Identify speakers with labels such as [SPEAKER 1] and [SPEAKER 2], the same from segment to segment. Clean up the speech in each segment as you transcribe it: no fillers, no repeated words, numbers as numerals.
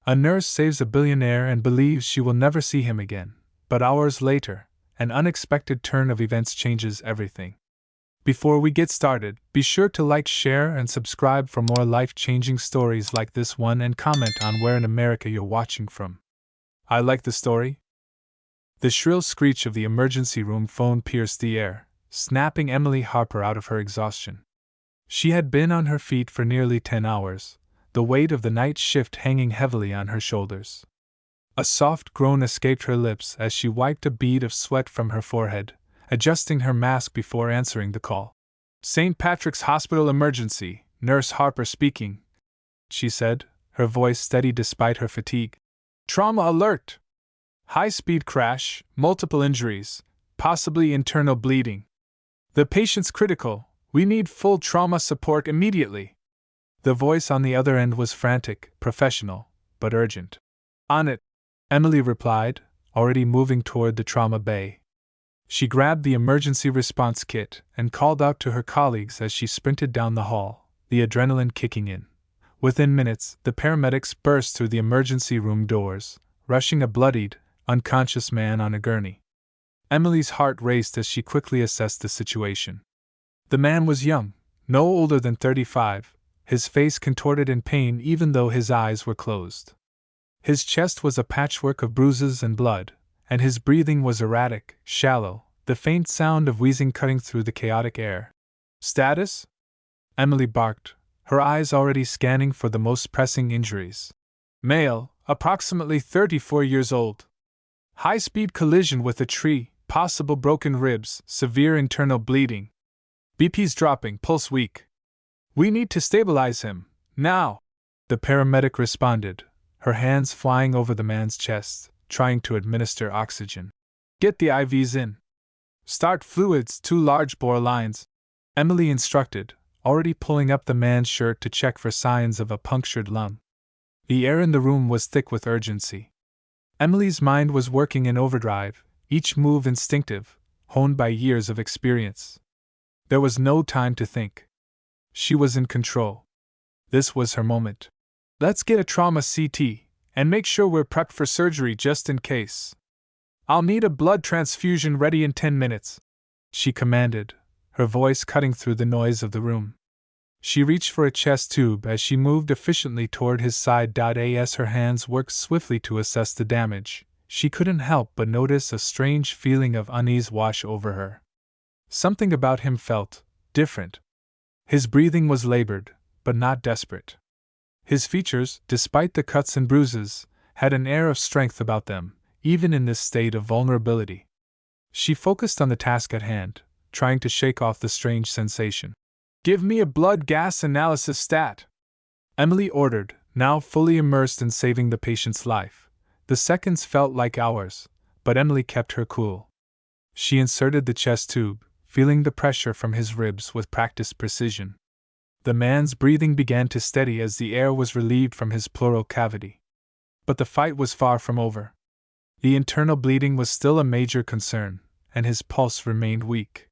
[SPEAKER 1] A nurse saves a billionaire and believes she will never see him again, but hours later, an unexpected turn of events changes everything. Before we get started, be sure to like, share, and subscribe for more life-changing stories like this one and comment on where in America you're watching from. I like the story. The shrill screech of the emergency room phone pierced the air, snapping Emily Harper out of her exhaustion. She had been on her feet for nearly 10 hours, the weight of the night shift hanging heavily on her shoulders. A soft groan escaped her lips as she wiped a bead of sweat from her forehead, adjusting her mask before answering the call. "St. Patrick's Hospital emergency, Nurse Harper speaking," she said, her voice steady despite her fatigue. "Trauma alert! High-speed crash, multiple injuries, possibly internal bleeding. The patient's critical. We need full trauma support immediately." The voice on the other end was frantic, professional, but urgent. "On it," Emily replied, already moving toward the trauma bay. She grabbed the emergency response kit and called out to her colleagues as she sprinted down the hall, the adrenaline kicking in. Within minutes, the paramedics burst through the emergency room doors, rushing a bloodied, unconscious man on a gurney. Emily's heart raced as she quickly assessed the situation. The man was young, no older than 35, his face contorted in pain even though his eyes were closed. His chest was a patchwork of bruises and blood, and his breathing was erratic, shallow, the faint sound of wheezing cutting through the chaotic air. "Status?" Emily barked, her eyes already scanning for the most pressing injuries. "Male, approximately 34 years old. High-speed collision with a tree, possible broken ribs, severe internal bleeding. BP's dropping, pulse weak. We need to stabilize him, now," the paramedic responded, her hands flying over the man's chest, trying to administer oxygen. "Get the IVs in. Start fluids, 2 large bore lines," Emily instructed, already pulling up the man's shirt to check for signs of a punctured lung. The air in the room was thick with urgency. Emily's mind was working in overdrive, each move instinctive, honed by years of experience. There was no time to think. She was in control. This was her moment. "Let's get a trauma CT, and make sure we're prepped for surgery just in case. I'll need a blood transfusion ready in 10 minutes, she commanded, her voice cutting through the noise of the room. She reached for a chest tube as she moved efficiently toward his side. As her hands worked swiftly to assess the damage, she couldn't help but notice a strange feeling of unease wash over her. Something about him felt different. His breathing was labored, but not desperate. His features, despite the cuts and bruises, had an air of strength about them, even in this state of vulnerability. She focused on the task at hand, trying to shake off the strange sensation. "Give me a blood gas analysis stat," Emily ordered, now fully immersed in saving the patient's life. The seconds felt like hours, but Emily kept her cool. She inserted the chest tube, feeling the pressure from his ribs with practiced precision. The man's breathing began to steady as the air was relieved from his pleural cavity. But the fight was far from over. The internal bleeding was still a major concern, and his pulse remained weak.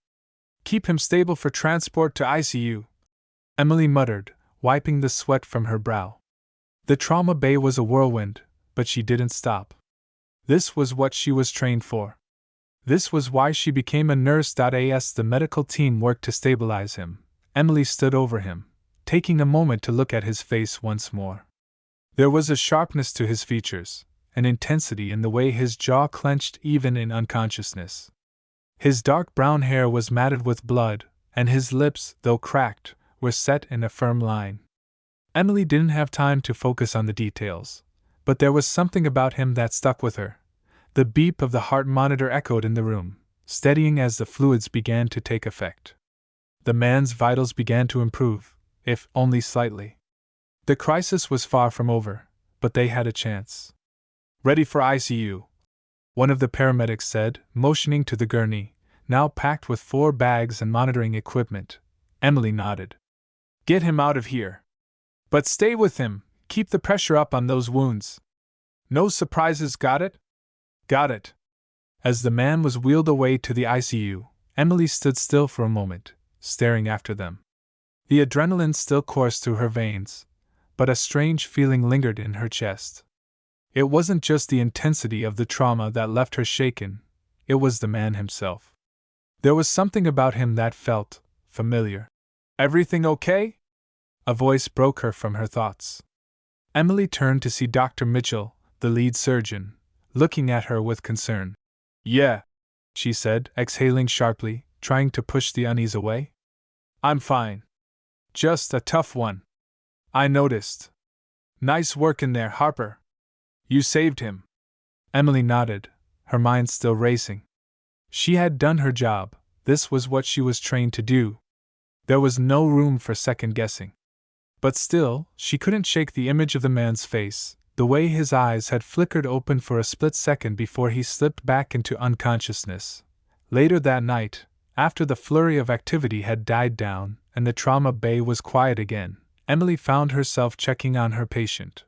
[SPEAKER 1] "Keep him stable for transport to ICU," Emily muttered, wiping the sweat from her brow. The trauma bay was a whirlwind, but she didn't stop. This was what she was trained for. This was why she became a nurse. As the medical team worked to stabilize him, Emily stood over him, taking a moment to look at his face once more. There was a sharpness to his features, an intensity in the way his jaw clenched even in unconsciousness. His dark brown hair was matted with blood, and his lips, though cracked, were set in a firm line. Emily didn't have time to focus on the details, but there was something about him that stuck with her. The beep of the heart monitor echoed in the room, steadying as the fluids began to take effect. The man's vitals began to improve, if only slightly. The crisis was far from over, but they had a chance. "Ready for ICU," one of the paramedics said, motioning to the gurney, now packed with 4 bags and monitoring equipment. Emily nodded. "Get him out of here. But stay with him, keep the pressure up on those wounds. No surprises, got it?" "Got it." As the man was wheeled away to the ICU, Emily stood still for a moment, staring after them. The adrenaline still coursed through her veins, but a strange feeling lingered in her chest. It wasn't just the intensity of the trauma that left her shaken, it was the man himself. There was something about him that felt familiar. "Everything okay?" A voice broke her from her thoughts. Emily turned to see Dr. Mitchell, the lead surgeon, looking at her with concern. "Yeah," she said, exhaling sharply, trying to push the unease away. "I'm fine. Just a tough one. I noticed. Nice work in there, Harper. You saved him." Emily nodded, her mind still racing. She had done her job, this was what she was trained to do. There was no room for second guessing. But still, she couldn't shake the image of the man's face, the way his eyes had flickered open for a split second before he slipped back into unconsciousness. Later that night, after the flurry of activity had died down and the trauma bay was quiet again, Emily found herself checking on her patient.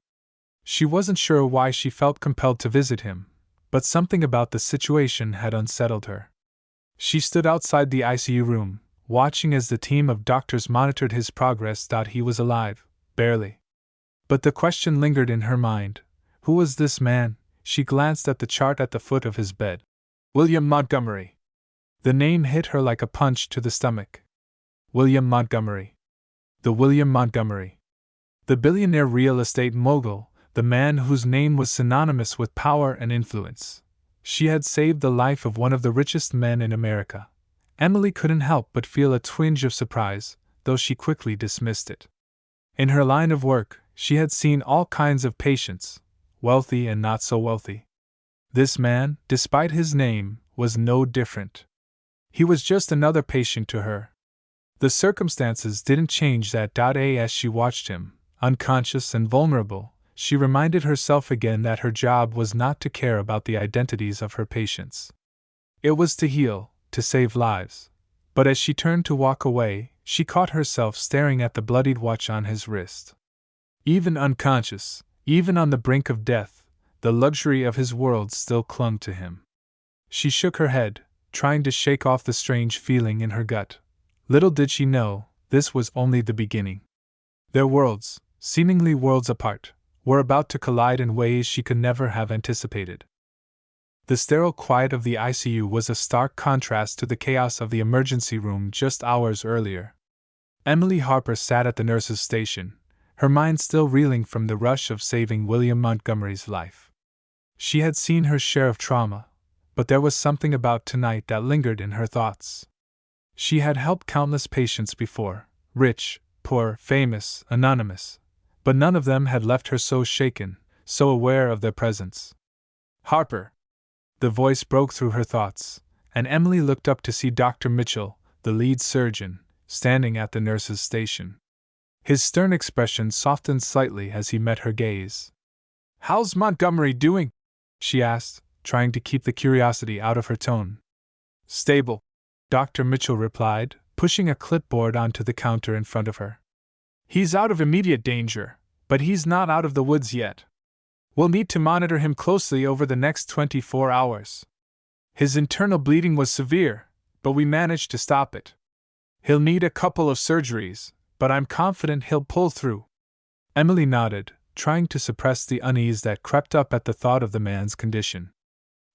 [SPEAKER 1] She wasn't sure why she felt compelled to visit him, but something about the situation had unsettled her. She stood outside the ICU room, watching as the team of doctors monitored his progress. He was alive, barely. But the question lingered in her mind. Who was this man? She glanced at the chart at the foot of his bed. William Montgomery. The name hit her like a punch to the stomach. William Montgomery. The William Montgomery. The billionaire real estate mogul, the man whose name was synonymous with power and influence. She had saved the life of one of the richest men in America. Emily couldn't help but feel a twinge of surprise, though she quickly dismissed it. In her line of work, she had seen all kinds of patients, wealthy and not so wealthy. This man, despite his name, was no different. He was just another patient to her. The circumstances didn't change that. As she watched him, unconscious and vulnerable, she reminded herself again that her job was not to care about the identities of her patients. It was to heal, to save lives. But as she turned to walk away, she caught herself staring at the bloodied watch on his wrist. Even unconscious, even on the brink of death, the luxury of his world still clung to him. She shook her head, trying to shake off the strange feeling in her gut. Little did she know, this was only the beginning. Their worlds, seemingly worlds apart, were about to collide in ways she could never have anticipated. The sterile quiet of the ICU was a stark contrast to the chaos of the emergency room just hours earlier. Emily Harper sat at the nurse's station, her mind still reeling from the rush of saving William Montgomery's life. She had seen her share of trauma, but there was something about tonight that lingered in her thoughts. She had helped countless patients before, rich, poor, famous, anonymous, but none of them had left her so shaken, so aware of their presence. "Harper!" The voice broke through her thoughts, and Emily looked up to see Dr. Mitchell, the lead surgeon, standing at the nurse's station. His stern expression softened slightly as he met her gaze. "How's Montgomery doing?" she asked, trying to keep the curiosity out of her tone. "Stable," Dr. Mitchell replied, pushing a clipboard onto the counter in front of her. "He's out of immediate danger, but he's not out of the woods yet. We'll need to monitor him closely over the next 24 hours. His internal bleeding was severe, but we managed to stop it. He'll need a couple of surgeries, but I'm confident he'll pull through." Emily nodded, trying to suppress the unease that crept up at the thought of the man's condition.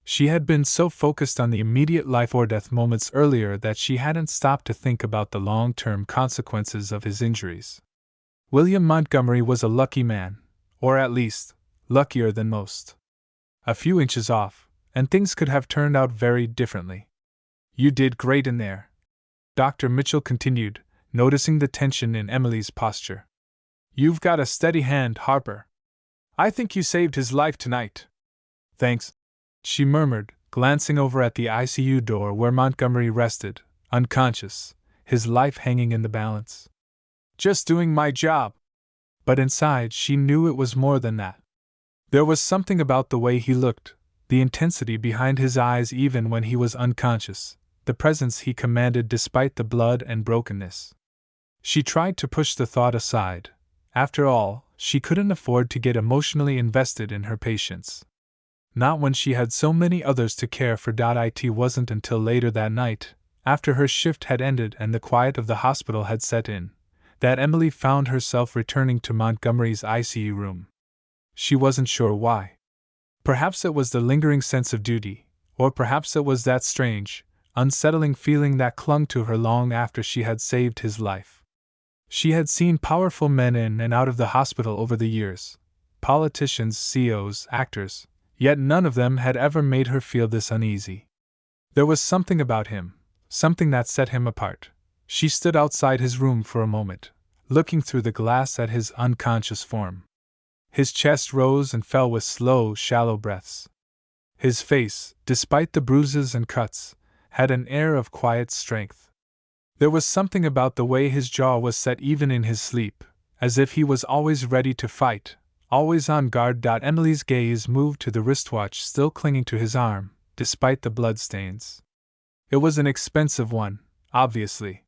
[SPEAKER 1] She had been so focused on the immediate life or death moments earlier that she hadn't stopped to think about the long-term consequences of his injuries. William Montgomery was a lucky man, or at least, luckier than most. A few inches off, and things could have turned out very differently. "You did great in there," Dr. Mitchell continued, noticing the tension in Emily's posture. "You've got a steady hand, Harper. I think you saved his life tonight." "Thanks," she murmured, glancing over at the ICU door where Montgomery rested, unconscious, his life hanging in the balance. "Just doing my job." But inside she knew it was more than that. There was something about the way he looked, the intensity behind his eyes even when he was unconscious, the presence he commanded despite the blood and brokenness. She tried to push the thought aside. After all, she couldn't afford to get emotionally invested in her patients. Not when she had so many others to care for. It wasn't until later that night, after her shift had ended and the quiet of the hospital had set in, that Emily found herself returning to Montgomery's ICU room. She wasn't sure why. Perhaps it was the lingering sense of duty, or perhaps it was that strange, unsettling feeling that clung to her long after she had saved his life. She had seen powerful men in and out of the hospital over the years, politicians, CEOs, actors, yet none of them had ever made her feel this uneasy. There was something about him, something that set him apart. She stood outside his room for a moment, looking through the glass at his unconscious form. His chest rose and fell with slow, shallow breaths. His face, despite the bruises and cuts, had an air of quiet strength. There was something about the way his jaw was set even in his sleep, as if he was always ready to fight, always on guard. Emily's gaze moved to the wristwatch still clinging to his arm, despite the bloodstains. It was an expensive one, obviously.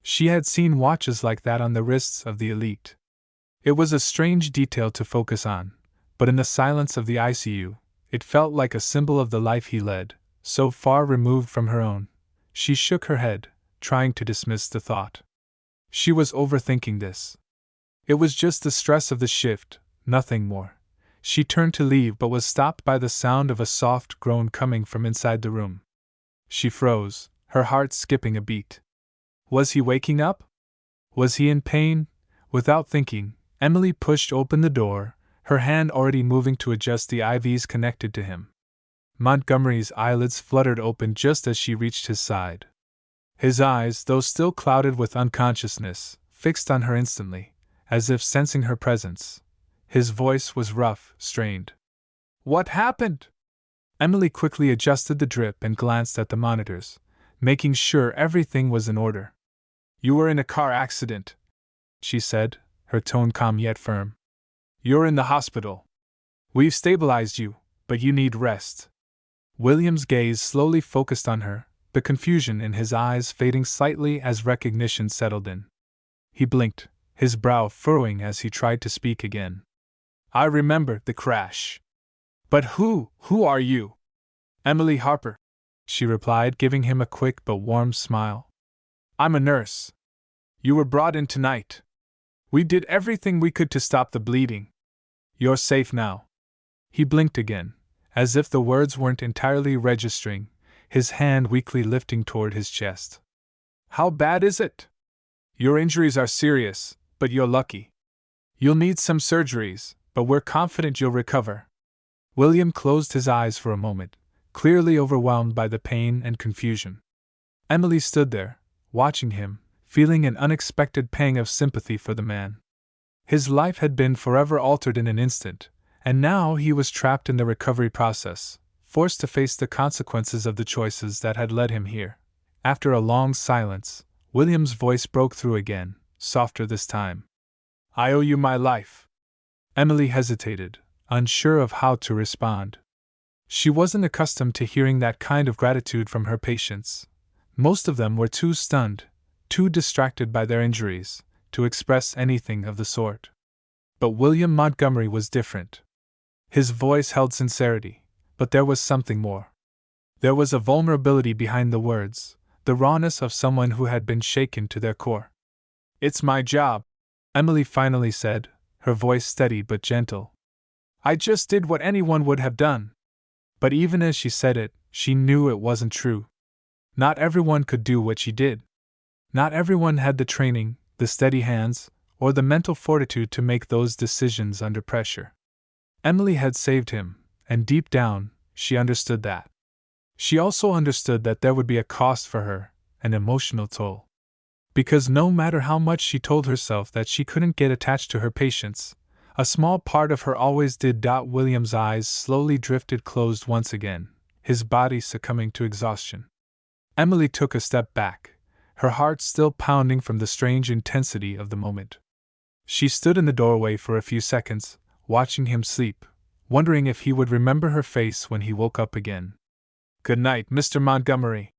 [SPEAKER 1] She had seen watches like that on the wrists of the elite. It was a strange detail to focus on, but in the silence of the ICU, it felt like a symbol of the life he led, so far removed from her own. She shook her head, trying to dismiss the thought. She was overthinking this. It was just the stress of the shift, nothing more. She turned to leave but was stopped by the sound of a soft groan coming from inside the room. She froze, her heart skipping a beat. Was he waking up? Was he in pain? Without thinking, Emily pushed open the door, her hand already moving to adjust the IVs connected to him. Montgomery's eyelids fluttered open just as she reached his side. His eyes, though still clouded with unconsciousness, fixed on her instantly, as if sensing her presence. His voice was rough, strained. "What happened?" Emily quickly adjusted the drip and glanced at the monitors, making sure everything was in order. "You were in a car accident," she said, her tone calm yet firm. "You're in the hospital. We've stabilized you, but you need rest." William's gaze slowly focused on her, the confusion in his eyes fading slightly as recognition settled in. He blinked, his brow furrowing as he tried to speak again. "I remember the crash. But who are you?" "Emily Harper," she replied, giving him a quick but warm smile. "I'm a nurse. You were brought in tonight. We did everything we could to stop the bleeding. You're safe now." He blinked again, as if the words weren't entirely registering, his hand weakly lifting toward his chest. "How bad is it?" "Your injuries are serious, but you're lucky. You'll need some surgeries, but we're confident you'll recover." William closed his eyes for a moment, clearly overwhelmed by the pain and confusion. Emily stood there, watching him, feeling an unexpected pang of sympathy for the man. His life had been forever altered in an instant, and now he was trapped in the recovery process, forced to face the consequences of the choices that had led him here. After a long silence, William's voice broke through again, softer this time. "I owe you my life." Emily hesitated, unsure of how to respond. She wasn't accustomed to hearing that kind of gratitude from her patients. Most of them were too stunned, too distracted by their injuries, to express anything of the sort. But William Montgomery was different. His voice held sincerity, but there was something more. There was a vulnerability behind the words, the rawness of someone who had been shaken to their core. "It's my job," Emily finally said, her voice steady but gentle. "I just did what anyone would have done." But even as she said it, she knew it wasn't true. Not everyone could do what she did. Not everyone had the training, the steady hands, or the mental fortitude to make those decisions under pressure. Emily had saved him, and deep down, she understood that. She also understood that there would be a cost for her, an emotional toll. Because no matter how much she told herself that she couldn't get attached to her patients, a small part of her always did. William's eyes slowly drifted closed once again, his body succumbing to exhaustion. Emily took a step back, her heart still pounding from the strange intensity of the moment. She stood in the doorway for a few seconds, watching him sleep, wondering if he would remember her face when he woke up again. "Good night, Mr. Montgomery,"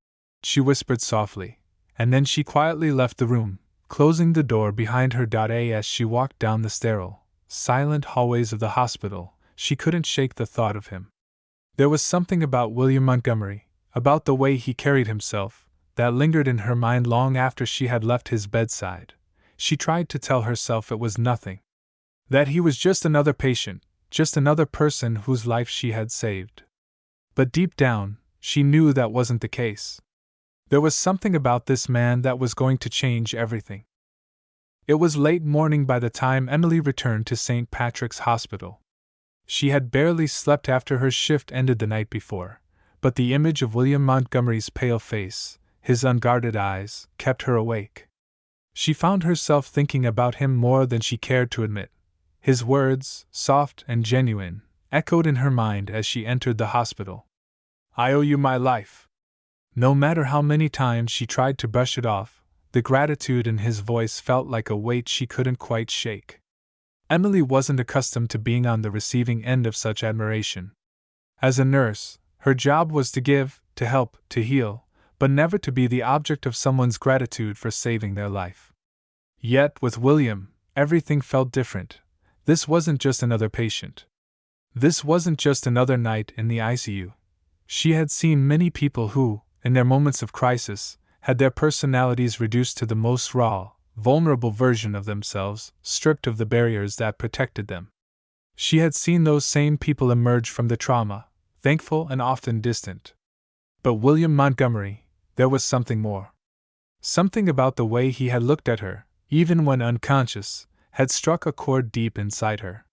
[SPEAKER 1] she whispered softly, and then she quietly left the room, closing the door behind her. As she walked down the sterile, silent hallways of the hospital, she couldn't shake the thought of him. There was something about William Montgomery, about the way he carried himself, that lingered in her mind long after she had left his bedside. She tried to tell herself it was nothing. That he was just another patient, just another person whose life she had saved. But deep down, she knew that wasn't the case. There was something about this man that was going to change everything. It was late morning by the time Emily returned to St. Patrick's Hospital. She had barely slept after her shift ended the night before, but the image of William Montgomery's pale face, his unguarded eyes, kept her awake. She found herself thinking about him more than she cared to admit. His words, soft and genuine, echoed in her mind as she entered the hospital. "I owe you my life." No matter how many times she tried to brush it off, the gratitude in his voice felt like a weight she couldn't quite shake. Emily wasn't accustomed to being on the receiving end of such admiration. As a nurse, her job was to give, to help, to heal, but never to be the object of someone's gratitude for saving their life. Yet, with William, everything felt different. This wasn't just another patient. This wasn't just another night in the ICU. She had seen many people who, in their moments of crisis, had their personalities reduced to the most raw, vulnerable version of themselves, stripped of the barriers that protected them. She had seen those same people emerge from the trauma, thankful and often distant. But William Montgomery, there was something more. Something about the way he had looked at her, even when unconscious, had struck a chord deep inside her.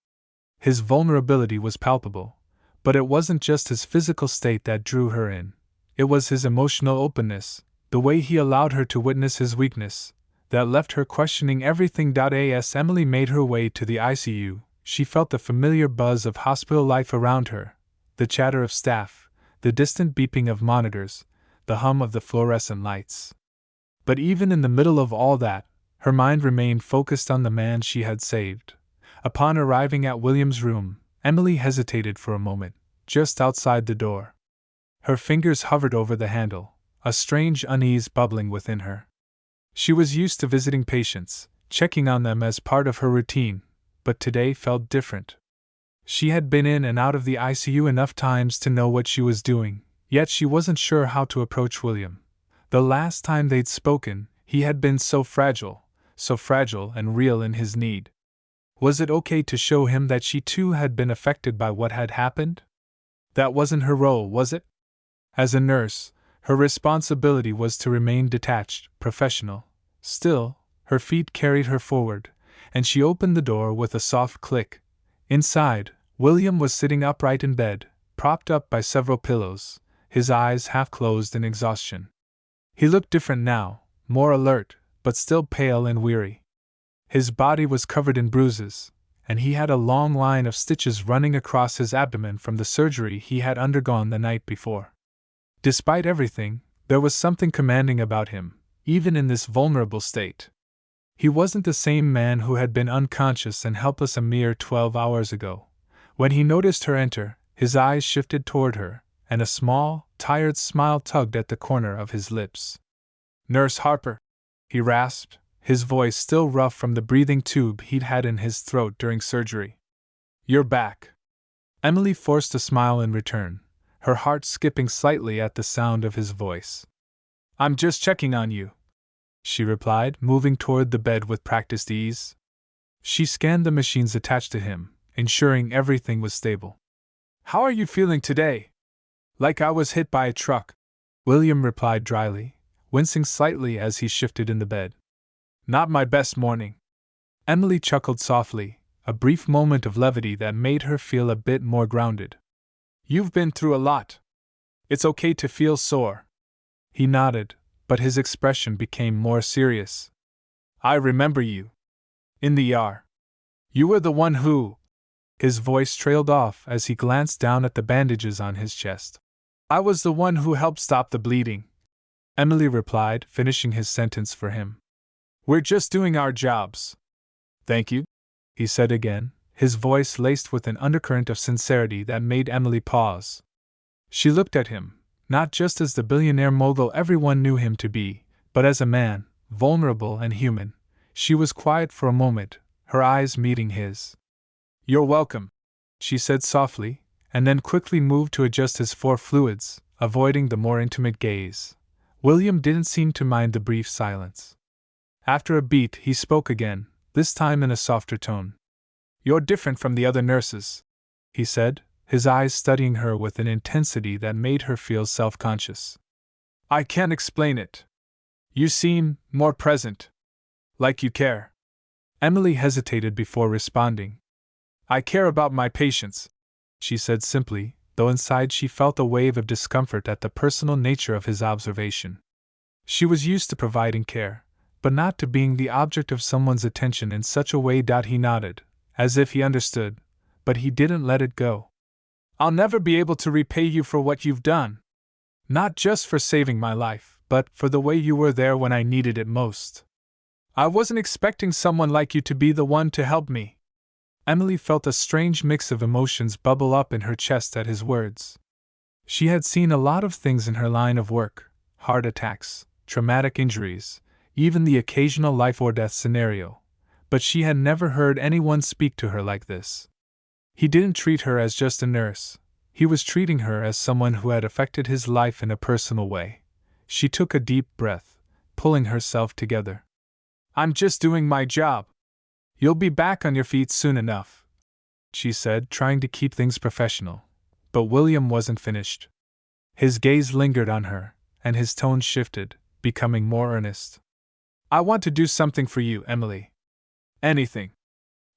[SPEAKER 1] His vulnerability was palpable, but it wasn't just his physical state that drew her in. It was his emotional openness, the way he allowed her to witness his weakness, that left her questioning everything. As Emily made her way to the ICU, she felt the familiar buzz of hospital life around her, the chatter of staff, the distant beeping of monitors, the hum of the fluorescent lights. But even in the middle of all that, her mind remained focused on the man she had saved. Upon arriving at William's room, Emily hesitated for a moment, just outside the door. Her fingers hovered over the handle, a strange unease bubbling within her. She was used to visiting patients, checking on them as part of her routine, but today felt different. She had been in and out of the ICU enough times to know what she was doing, yet she wasn't sure how to approach William. The last time they'd spoken, he had been so fragile and real in his need. Was it okay to show him that she too had been affected by what had happened? That wasn't her role, was it? As a nurse, her responsibility was to remain detached, professional. Still, her feet carried her forward, and she opened the door with a soft click. Inside, William was sitting upright in bed, propped up by several pillows, his eyes half closed in exhaustion. He looked different now, more alert, but still pale and weary. His body was covered in bruises, and he had a long line of stitches running across his abdomen from the surgery he had undergone the night before. Despite everything, there was something commanding about him, even in this vulnerable state. He wasn't the same man who had been unconscious and helpless a mere 12 hours ago. When he noticed her enter, his eyes shifted toward her, and a small, tired smile tugged at the corner of his lips. "Nurse Harper," he rasped, his voice still rough from the breathing tube he'd had in his throat during surgery. "You're back." Emily forced a smile in return, her heart skipping slightly at the sound of his voice. "I'm just checking on you," she replied, moving toward the bed with practiced ease. She scanned the machines attached to him, ensuring everything was stable. "How are you feeling today?" "Like I was hit by a truck," William replied dryly, wincing slightly as he shifted in the bed. "Not my best morning." Emily chuckled softly, a brief moment of levity that made her feel a bit more grounded. "You've been through a lot. It's okay to feel sore." He nodded, but his expression became more serious. "I remember you. In the ER. You were the one who—" His voice trailed off as he glanced down at the bandages on his chest. "I was the one who helped stop the bleeding," Emily replied, finishing his sentence for him. "We're just doing our jobs." "Thank you," he said again, his voice laced with an undercurrent of sincerity that made Emily pause. She looked at him, not just as the billionaire mogul everyone knew him to be, but as a man, vulnerable and human. She was quiet for a moment, her eyes meeting his. "You're welcome," she said softly, and then quickly moved to adjust his four fluids, avoiding the more intimate gaze. William didn't seem to mind the brief silence. After a beat, he spoke again, this time in a softer tone. "You're different from the other nurses. he said, his eyes studying her with an intensity that made her feel self-conscious. I can't explain it. You seem more present. Like you care. Emily hesitated before responding. I care about my patients, she said simply, though inside she felt a wave of discomfort at the personal nature of his observation. She was used to providing care, but not to being the object of someone's attention in such a way. He nodded, as if he understood, but he didn't let it go. I'll never be able to repay you for what you've done. Not just for saving my life, but for the way you were there when I needed it most. I wasn't expecting someone like you to be the one to help me. Emily felt a strange mix of emotions bubble up in her chest at his words. She had seen a lot of things in her line of work: heart attacks, traumatic injuries, even the occasional life or death scenario, but she had never heard anyone speak to her like this. He didn't treat her as just a nurse, he was treating her as someone who had affected his life in a personal way. She took a deep breath, pulling herself together. I'm just doing my job. You'll be back on your feet soon enough, she said, trying to keep things professional. But William wasn't finished. His gaze lingered on her, and his tone shifted, becoming more earnest. I want to do something for you, Emily. Anything.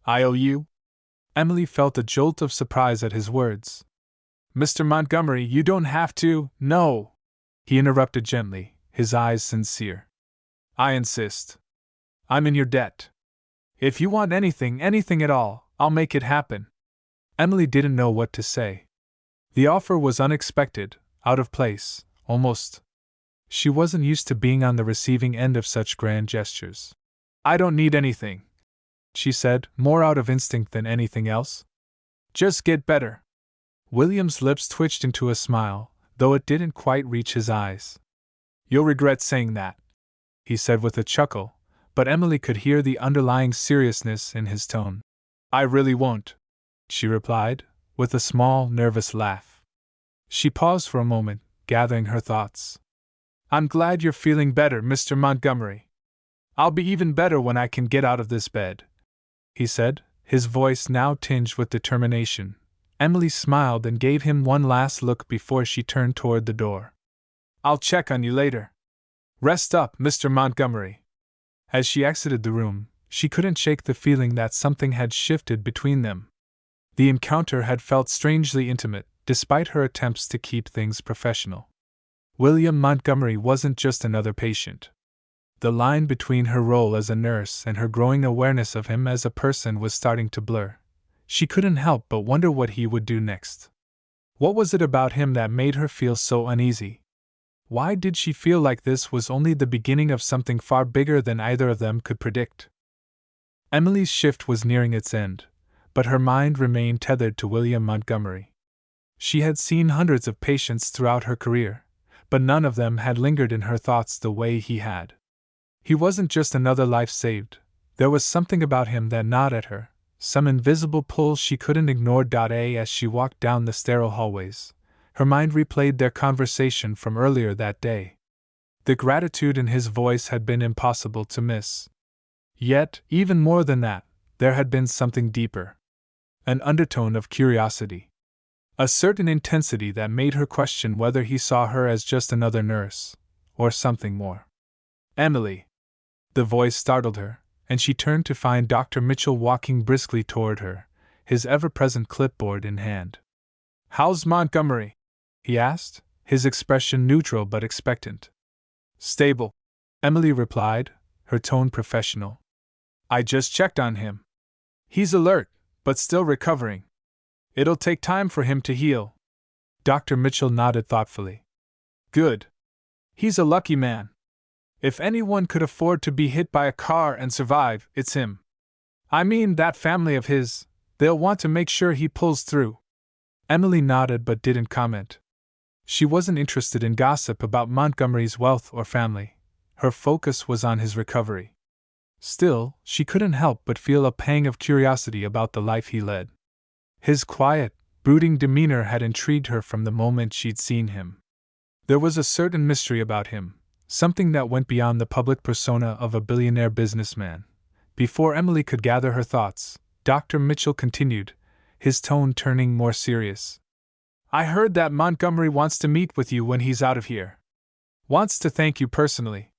[SPEAKER 1] I owe you? Emily felt a jolt of surprise at his words. Mr. Montgomery, you don't have to, no, he interrupted gently, his eyes sincere. I insist. I'm in your debt. If you want anything at all, I'll make it happen. Emily didn't know what to say. The offer was unexpected, out of place, almost. She wasn't used to being on the receiving end of such grand gestures. I don't need anything, she said, more out of instinct than anything else. Just get better. William's lips twitched into a smile, though it didn't quite reach his eyes. You'll regret saying that, he said with a chuckle, but Emily could hear the underlying seriousness in his tone. I really won't, she replied, with a small, nervous laugh. She paused for a moment, gathering her thoughts. I'm glad you're feeling better, Mr. Montgomery. I'll be even better when I can get out of this bed, he said, his voice now tinged with determination. Emily smiled and gave him one last look before she turned toward the door. I'll check on you later. Rest up, Mr. Montgomery. As she exited the room, she couldn't shake the feeling that something had shifted between them. The encounter had felt strangely intimate, despite her attempts to keep things professional. William Montgomery wasn't just another patient. The line between her role as a nurse and her growing awareness of him as a person was starting to blur. She couldn't help but wonder what he would do next. What was it about him that made her feel so uneasy? Why did she feel like this was only the beginning of something far bigger than either of them could predict? Emily's shift was nearing its end, but her mind remained tethered to William Montgomery. She had seen hundreds of patients throughout her career, but none of them had lingered in her thoughts the way he had. He wasn't just another life saved, there was something about him that gnawed at her, some invisible pull she couldn't ignore. As she walked down the sterile hallways, her mind replayed their conversation from earlier that day. The gratitude in his voice had been impossible to miss. Yet, even more than that, there had been something deeper. An undertone of curiosity. A certain intensity that made her question whether he saw her as just another nurse, or something more. Emily. The voice startled her, and she turned to find Dr. Mitchell walking briskly toward her, his ever-present clipboard in hand. How's Montgomery? He asked, his expression neutral but expectant. Stable, Emily replied, her tone professional. I just checked on him. He's alert, but still recovering. It'll take time for him to heal. Dr. Mitchell nodded thoughtfully. Good. He's a lucky man. If anyone could afford to be hit by a car and survive, it's him. I mean, that family of his, they'll want to make sure he pulls through. Emily nodded but didn't comment. She wasn't interested in gossip about Montgomery's wealth or family. Her focus was on his recovery. Still, she couldn't help but feel a pang of curiosity about the life he led. His quiet, brooding demeanor had intrigued her from the moment she'd seen him. There was a certain mystery about him, something that went beyond the public persona of a billionaire businessman. Before Emily could gather her thoughts, Dr. Mitchell continued, his tone turning more serious. I heard that Montgomery wants to meet with you when he's out of here. Wants to thank you personally.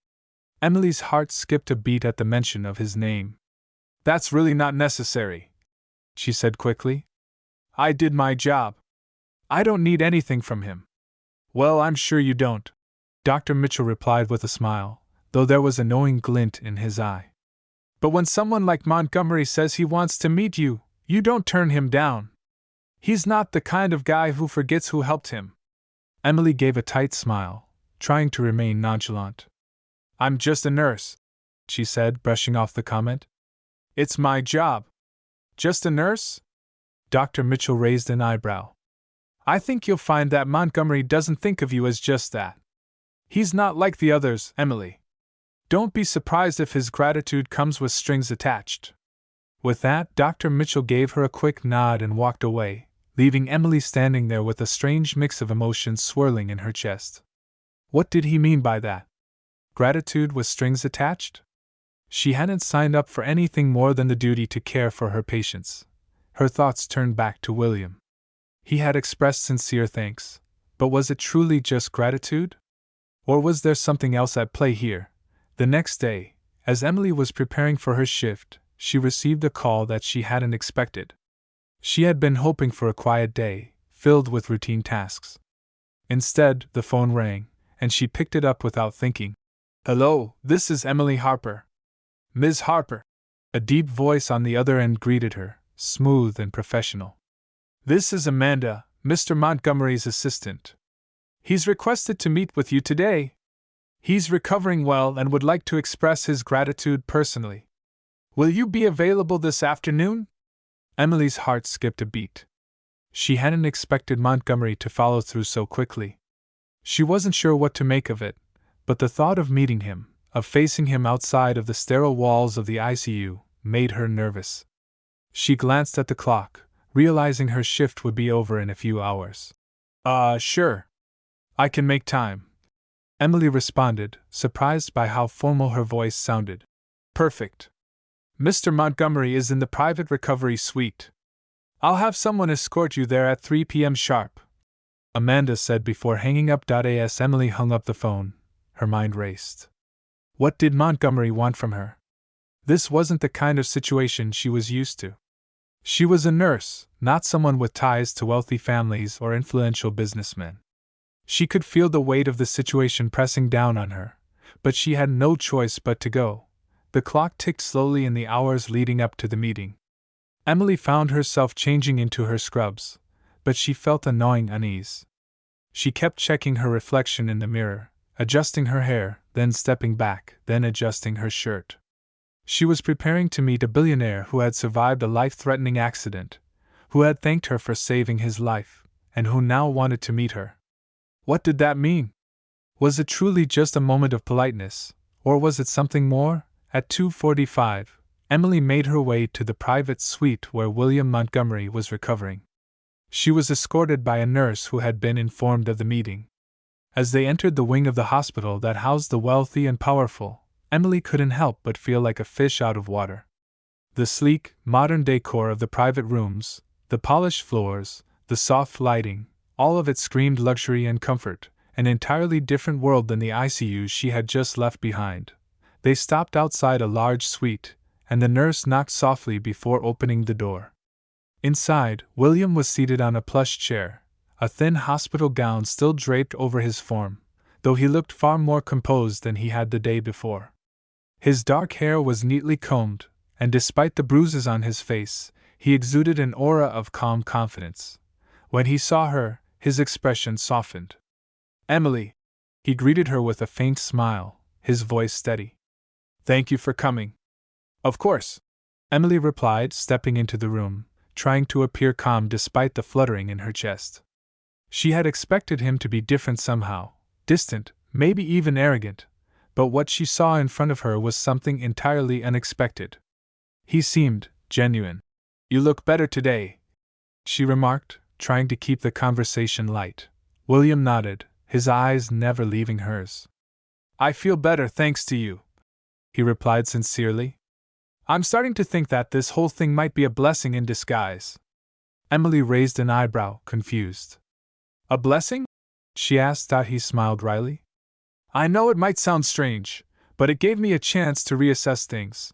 [SPEAKER 1] Emily's heart skipped a beat at the mention of his name. That's really not necessary, she said quickly. I did my job. I don't need anything from him. Well, I'm sure you don't, Dr. Mitchell replied with a smile, though there was a knowing glint in his eye. But when someone like Montgomery says he wants to meet you, you don't turn him down. He's not the kind of guy who forgets who helped him. Emily gave a tight smile, trying to remain nonchalant. I'm just a nurse, she said, brushing off the comment. It's my job. Just a nurse? Dr. Mitchell raised an eyebrow. I think you'll find that Montgomery doesn't think of you as just that. He's not like the others, Emily. Don't be surprised if his gratitude comes with strings attached. With that, Dr. Mitchell gave her a quick nod and walked away, leaving Emily standing there with a strange mix of emotions swirling in her chest. What did he mean by that? Gratitude with strings attached? She hadn't signed up for anything more than the duty to care for her patients. Her thoughts turned back to William. He had expressed sincere thanks, but was it truly just gratitude? Or was there something else at play here? The next day, as Emily was preparing for her shift, she received a call that she hadn't expected. She had been hoping for a quiet day, filled with routine tasks. Instead, the phone rang, and she picked it up without thinking. Hello, this is Emily Harper. Ms. Harper. A deep voice on the other end greeted her, smooth and professional. This is Amanda, Mr. Montgomery's assistant. He's requested to meet with you today. He's recovering well and would like to express his gratitude personally. Will you be available this afternoon? Emily's heart skipped a beat. She hadn't expected Montgomery to follow through so quickly. She wasn't sure what to make of it, but the thought of meeting him, of facing him outside of the sterile walls of the ICU, made her nervous. She glanced at the clock, realizing her shift would be over in a few hours. Sure. I can make time, Emily responded, surprised by how formal her voice sounded. Perfect. Mr. Montgomery is in the private recovery suite. I'll have someone escort you there at 3 p.m. sharp, Amanda said before hanging up. As Emily hung up the phone, her mind raced. What did Montgomery want from her? This wasn't the kind of situation she was used to. She was a nurse, not someone with ties to wealthy families or influential businessmen. She could feel the weight of the situation pressing down on her, but she had no choice but to go. The clock ticked slowly in the hours leading up to the meeting. Emily found herself changing into her scrubs, but she felt a gnawing unease. She kept checking her reflection in the mirror, adjusting her hair, then stepping back, then adjusting her shirt. She was preparing to meet a billionaire who had survived a life-threatening accident, who had thanked her for saving his life, and who now wanted to meet her. What did that mean? Was it truly just a moment of politeness, or was it something more? At 2:45, Emily made her way to the private suite where William Montgomery was recovering. She was escorted by a nurse who had been informed of the meeting. As they entered the wing of the hospital that housed the wealthy and powerful, Emily couldn't help but feel like a fish out of water. The sleek, modern decor of the private rooms, the polished floors, the soft lighting, all of it screamed luxury and comfort, an entirely different world than the ICU she had just left behind. They stopped outside a large suite, and the nurse knocked softly before opening the door. Inside, William was seated on a plush chair, a thin hospital gown still draped over his form, though he looked far more composed than he had the day before. His dark hair was neatly combed, and despite the bruises on his face, he exuded an aura of calm confidence. When he saw her, his expression softened. Emily, he greeted her with a faint smile, his voice steady. Thank you for coming. Of course, Emily replied, stepping into the room, trying to appear calm despite the fluttering in her chest. She had expected him to be different somehow, distant, maybe even arrogant, but what she saw in front of her was something entirely unexpected. He seemed genuine. You look better today, she remarked, trying to keep the conversation light. William nodded, his eyes never leaving hers. I feel better thanks to you, he replied sincerely. I'm starting to think that this whole thing might be a blessing in disguise. Emily raised an eyebrow, confused. A blessing? She asked. He smiled wryly. I know it might sound strange, but it gave me a chance to reassess things.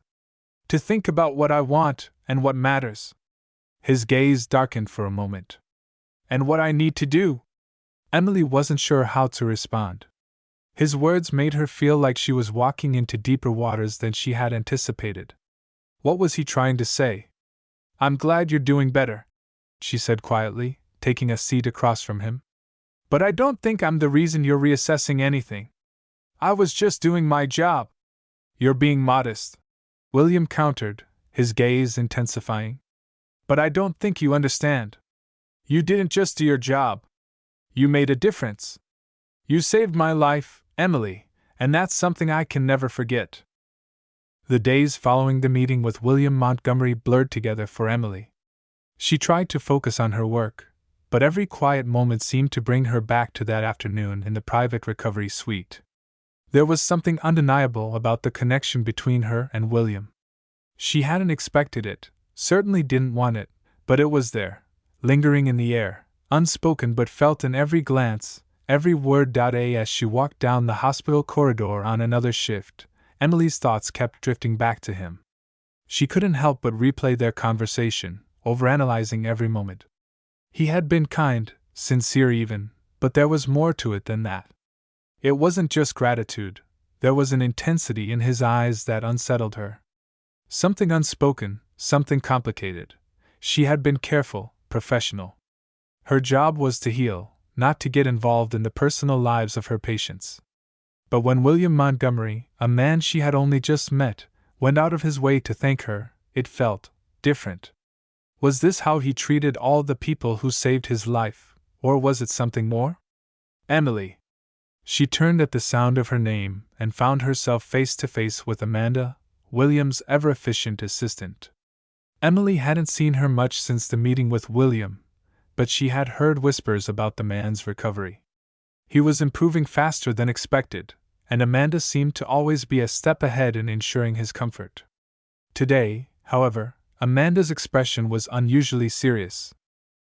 [SPEAKER 1] To think about what I want and what matters. His gaze darkened for a moment. And what I need to do? Emily wasn't sure how to respond. His words made her feel like she was walking into deeper waters than she had anticipated. What was he trying to say? I'm glad you're doing better, she said quietly, taking a seat across from him. But I don't think I'm the reason you're reassessing anything. I was just doing my job. You're being modest, William countered, his gaze intensifying. But I don't think you understand. You didn't just do your job. You made a difference. You saved my life, Emily, and that's something I can never forget. The days following the meeting with William Montgomery blurred together for Emily. She tried to focus on her work, but every quiet moment seemed to bring her back to that afternoon in the private recovery suite. There was something undeniable about the connection between her and William. She hadn't expected it, certainly didn't want it, but it was there, lingering in the air, unspoken but felt in every glance, every word. As she walked down the hospital corridor on another shift, Emily's thoughts kept drifting back to him. She couldn't help but replay their conversation, overanalyzing every moment. He had been kind, sincere even, but there was more to it than that. It wasn't just gratitude, there was an intensity in his eyes that unsettled her. Something unspoken, something complicated. She had been careful, professional. Her job was to heal, not to get involved in the personal lives of her patients. But when William Montgomery, a man she had only just met, went out of his way to thank her, it felt different. Was this how he treated all the people who saved his life, or was it something more? Emily. She turned at the sound of her name and found herself face to face with Amanda, William's ever-efficient assistant. Emily hadn't seen her much since the meeting with William, but she had heard whispers about the man's recovery. He was improving faster than expected, and Amanda seemed to always be a step ahead in ensuring his comfort. Today, however, Amanda's expression was unusually serious.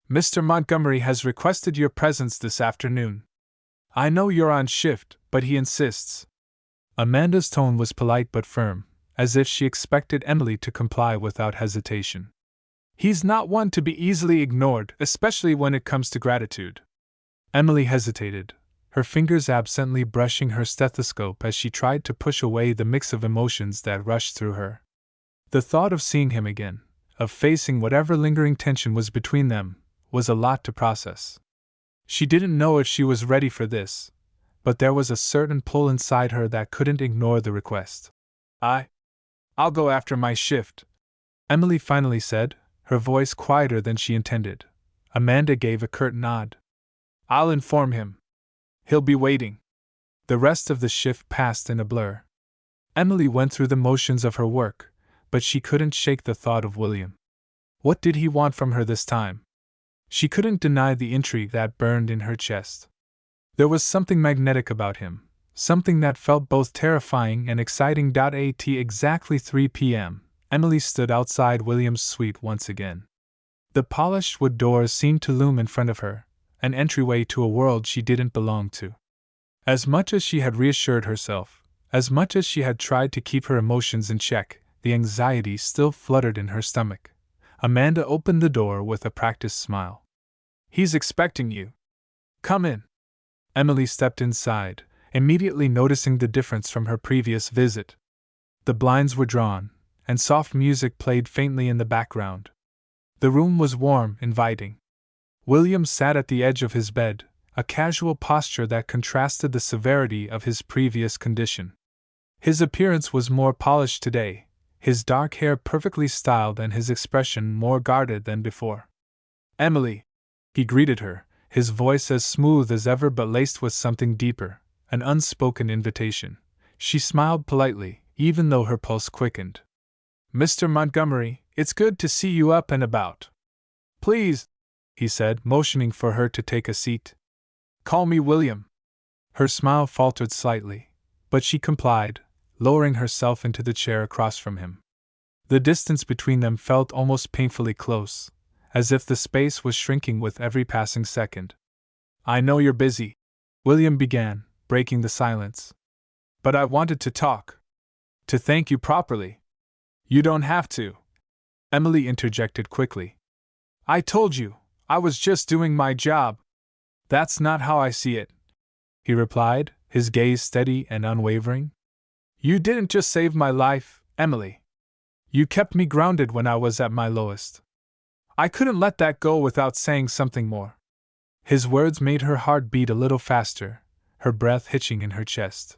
[SPEAKER 1] Mr. Montgomery has requested your presence this afternoon. I know you're on shift, but he insists. Amanda's tone was polite but firm, as if she expected Emily to comply without hesitation. He's not one to be easily ignored, especially when it comes to gratitude. Emily hesitated, her fingers absently brushing her stethoscope as she tried to push away the mix of emotions that rushed through her. The thought of seeing him again, of facing whatever lingering tension was between them, was a lot to process. She didn't know if she was ready for this, but there was a certain pull inside her that couldn't ignore the request. I'll go after my shift, Emily finally said, her voice quieter than she intended. Amanda gave a curt nod. I'll inform him. He'll be waiting. The rest of the shift passed in a blur. Emily went through the motions of her work, but she couldn't shake the thought of William. What did he want from her this time? She couldn't deny the intrigue that burned in her chest. There was something magnetic about him, something that felt both terrifying and exciting. At exactly 3 p.m., Emily stood outside William's suite once again. The polished wood doors seemed to loom in front of her, an entryway to a world she didn't belong to. As much as she had reassured herself, as much as she had tried to keep her emotions in check, the anxiety still fluttered in her stomach. Amanda opened the door with a practiced smile. He's expecting you. Come in. Emily stepped inside, immediately noticing the difference from her previous visit. The blinds were drawn, and soft music played faintly in the background. The room was warm, inviting. William sat at the edge of his bed, a casual posture that contrasted the severity of his previous condition. His appearance was more polished today, his dark hair perfectly styled and his expression more guarded than before. Emily, he greeted her, his voice as smooth as ever but laced with something deeper, an unspoken invitation. She smiled politely, even though her pulse quickened. Mr. Montgomery, it's good to see you up and about. Please, he said, motioning for her to take a seat. Call me William. Her smile faltered slightly, but she complied, lowering herself into the chair across from him. The distance between them felt almost painfully close, as if the space was shrinking with every passing second. "I know you're busy," William began, breaking the silence. "But I wanted to talk. To thank you properly." "You don't have to," Emily interjected quickly. "I told you, I was just doing my job." "That's not how I see it," he replied, his gaze steady and unwavering. "You didn't just save my life, Emily. You kept me grounded when I was at my lowest. I couldn't let that go without saying something more." His words made her heart beat a little faster, her breath hitching in her chest.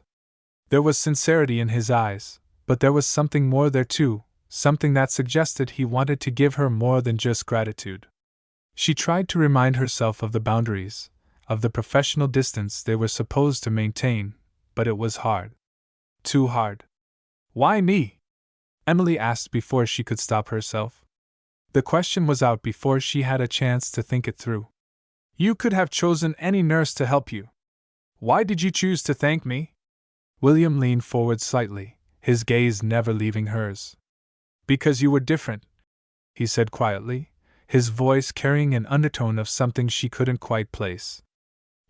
[SPEAKER 1] There was sincerity in his eyes, but there was something more there too, something that suggested he wanted to give her more than just gratitude. She tried to remind herself of the boundaries, of the professional distance they were supposed to maintain, but it was hard. Too hard. "Why me?" Emily asked before she could stop herself. The question was out before she had a chance to think it through. "You could have chosen any nurse to help you. Why did you choose to thank me?" William leaned forward slightly, his gaze never leaving hers. "Because you were different," he said quietly, his voice carrying an undertone of something she couldn't quite place.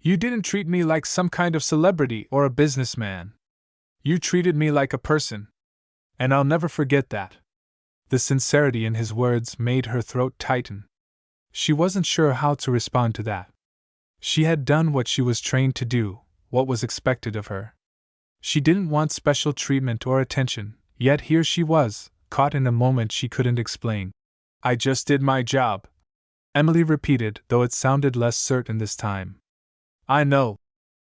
[SPEAKER 1] "You didn't treat me like some kind of celebrity or a businessman. You treated me like a person. And I'll never forget that." The sincerity in his words made her throat tighten. She wasn't sure how to respond to that. She had done what she was trained to do, what was expected of her. She didn't want special treatment or attention, yet here she was, caught in a moment she couldn't explain. "I just did my job," Emily repeated, though it sounded less certain this time. "I know,"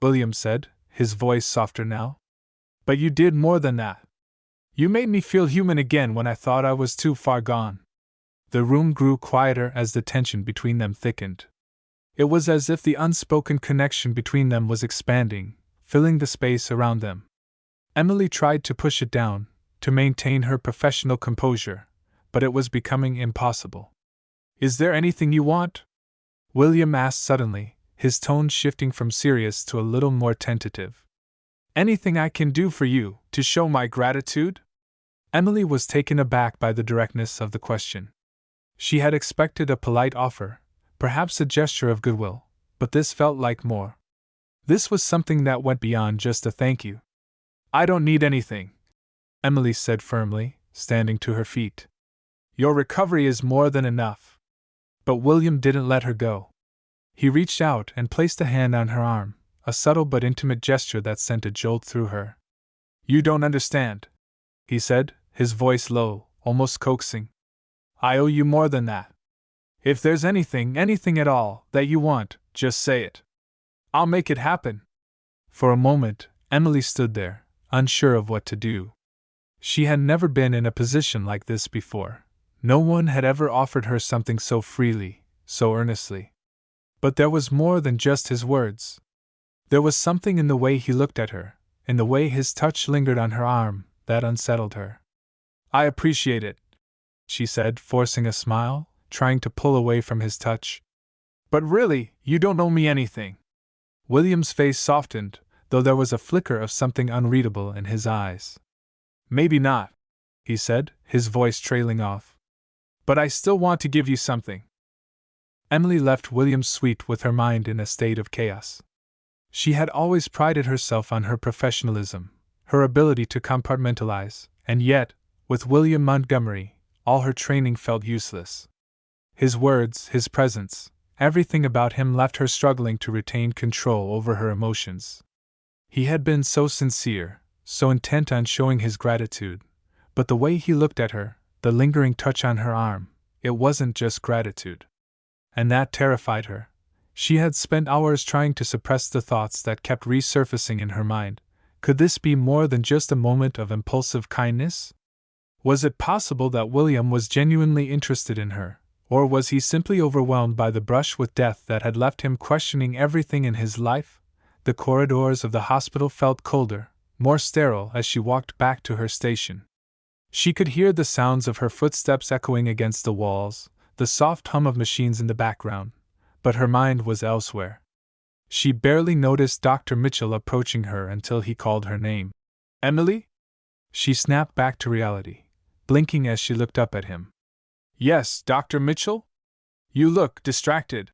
[SPEAKER 1] William said, his voice softer now. "But you did more than that. You made me feel human again when I thought I was too far gone." The room grew quieter as the tension between them thickened. It was as if the unspoken connection between them was expanding, filling the space around them. Emily tried to push it down, to maintain her professional composure, but it was becoming impossible. "Is there anything you want?" William asked suddenly, his tone shifting from serious to a little more tentative. "Anything I can do for you, to show my gratitude?" Emily was taken aback by the directness of the question. She had expected a polite offer, perhaps a gesture of goodwill, but this felt like more. This was something that went beyond just a thank you. "I don't need anything," Emily said firmly, standing to her feet. "Your recovery is more than enough." But William didn't let her go. He reached out and placed a hand on her arm, a subtle but intimate gesture that sent a jolt through her. "You don't understand," he said, his voice low, almost coaxing. "I owe you more than that. If there's anything at all, that you want, just say it. I'll make it happen." For a moment, Emily stood there, unsure of what to do. She had never been in a position like this before. No one had ever offered her something so freely, so earnestly. But there was more than just his words. There was something in the way he looked at her, in the way his touch lingered on her arm, that unsettled her. "I appreciate it," she said, forcing a smile, trying to pull away from his touch. "But really, you don't owe me anything." William's face softened, though there was a flicker of something unreadable in his eyes. "Maybe not," he said, his voice trailing off. "But I still want to give you something." Emily left William's suite with her mind in a state of chaos. She had always prided herself on her professionalism, her ability to compartmentalize, and yet, with William Montgomery, all her training felt useless. His words, his presence, everything about him left her struggling to retain control over her emotions. He had been so sincere, so intent on showing his gratitude, but the way he looked at her, the lingering touch on her arm, it wasn't just gratitude. And that terrified her. She had spent hours trying to suppress the thoughts that kept resurfacing in her mind. Could this be more than just a moment of impulsive kindness? Was it possible that William was genuinely interested in her, or was he simply overwhelmed by the brush with death that had left him questioning everything in his life? The corridors of the hospital felt colder, more sterile as she walked back to her station. She could hear the sounds of her footsteps echoing against the walls, the soft hum of machines in the background, but her mind was elsewhere. She barely noticed Dr. Mitchell approaching her until he called her name. "Emily?" She snapped back to reality, blinking as she looked up at him. "Yes, Dr. Mitchell? You look distracted,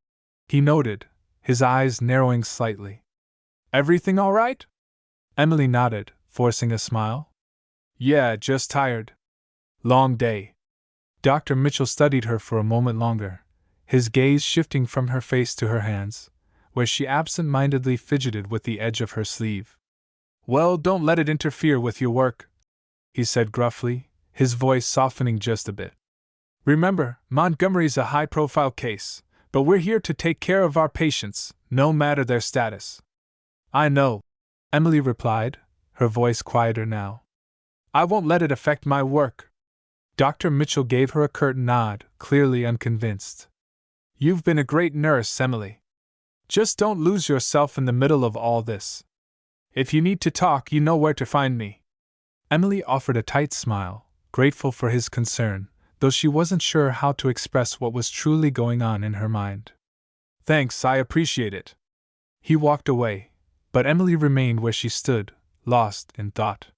[SPEAKER 1] he noted, his eyes narrowing slightly. Everything all right? Emily nodded, forcing a smile. Yeah, just tired. Long day. Dr. Mitchell studied her for a moment longer, his gaze shifting from her face to her hands, where she absent-mindedly fidgeted with the edge of her sleeve. Well, don't let it interfere with your work, he said gruffly, his voice softening just a bit. Remember, Montgomery's a high-profile case, but we're here to take care of our patients, no matter their status. I know, Emily replied, her voice quieter now. I won't let it affect my work. Dr. Mitchell gave her a curt nod, clearly unconvinced. You've been a great nurse, Emily. Just don't lose yourself in the middle of all this. If you need to talk, you know where to find me. Emily offered a tight smile, grateful for his concern, though she wasn't sure how to express what was truly going on in her mind. Thanks, I appreciate it. He walked away, but Emily remained where she stood, lost in thought.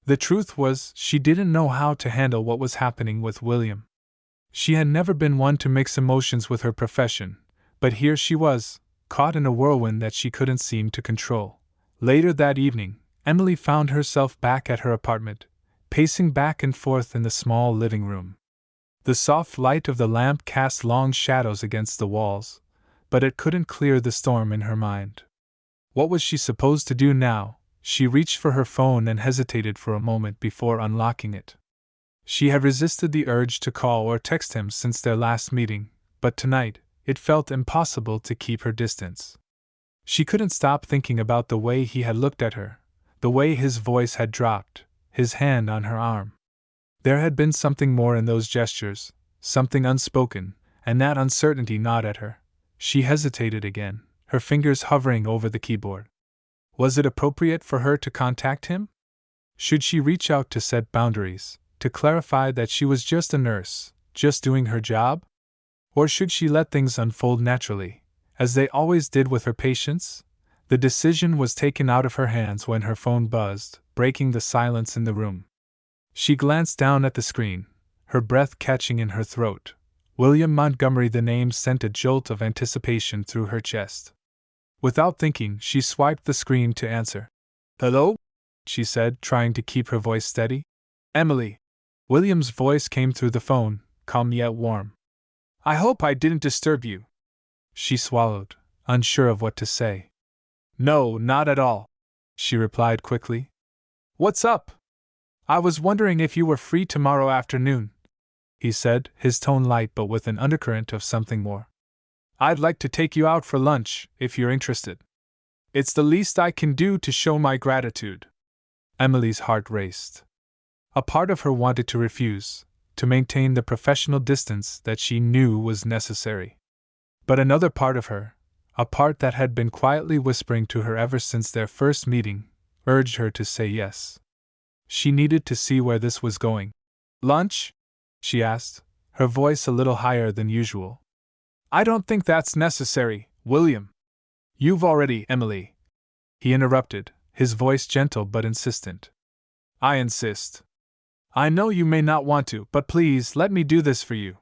[SPEAKER 1] The truth was, she didn't know how to handle what was happening with William. She had never been one to mix emotions with her profession, but here she was, caught in a whirlwind that she couldn't seem to control. Later that evening, Emily found herself back at her apartment, pacing back and forth in the small living room. The soft light of the lamp cast long shadows against the walls, but it couldn't clear the storm in her mind. What was she supposed to do now? She reached for her phone and hesitated for a moment before unlocking it. She had resisted the urge to call or text him since their last meeting, but tonight, it felt impossible to keep her distance. She couldn't stop thinking about the way he had looked at her, the way his voice had dropped, his hand on her arm. There had been something more in those gestures, something unspoken, and that uncertainty gnawed at her. She hesitated again, her fingers hovering over the keyboard. Was it appropriate for her to contact him? Should she reach out to set boundaries, to clarify that she was just a nurse, just doing her job? Or should she let things unfold naturally, as they always did with her patients? The decision was taken out of her hands when her phone buzzed, breaking the silence in the room. She glanced down at the screen, her breath catching in her throat. William Montgomery, the name sent a jolt of anticipation through her chest. Without thinking, she swiped the screen to answer. Hello? She said, trying to keep her voice steady. Emily. William's voice came through the phone, calm yet warm. I hope I didn't disturb you. She swallowed, unsure of what to say. No, not at all, she replied quickly. What's up? I was wondering if you were free tomorrow afternoon, he said, his tone light but with an undercurrent of something more. I'd like to take you out for lunch, if you're interested. It's the least I can do to show my gratitude. Emily's heart raced. A part of her wanted to refuse, to maintain the professional distance that she knew was necessary. But another part of her, a part that had been quietly whispering to her ever since their first meeting, urged her to say yes. She needed to see where this was going. Lunch? She asked, her voice a little higher than usual. I don't think that's necessary, William. You've already, Emily. He interrupted, his voice gentle but insistent. I insist. I know you may not want to, but please let me do this for you.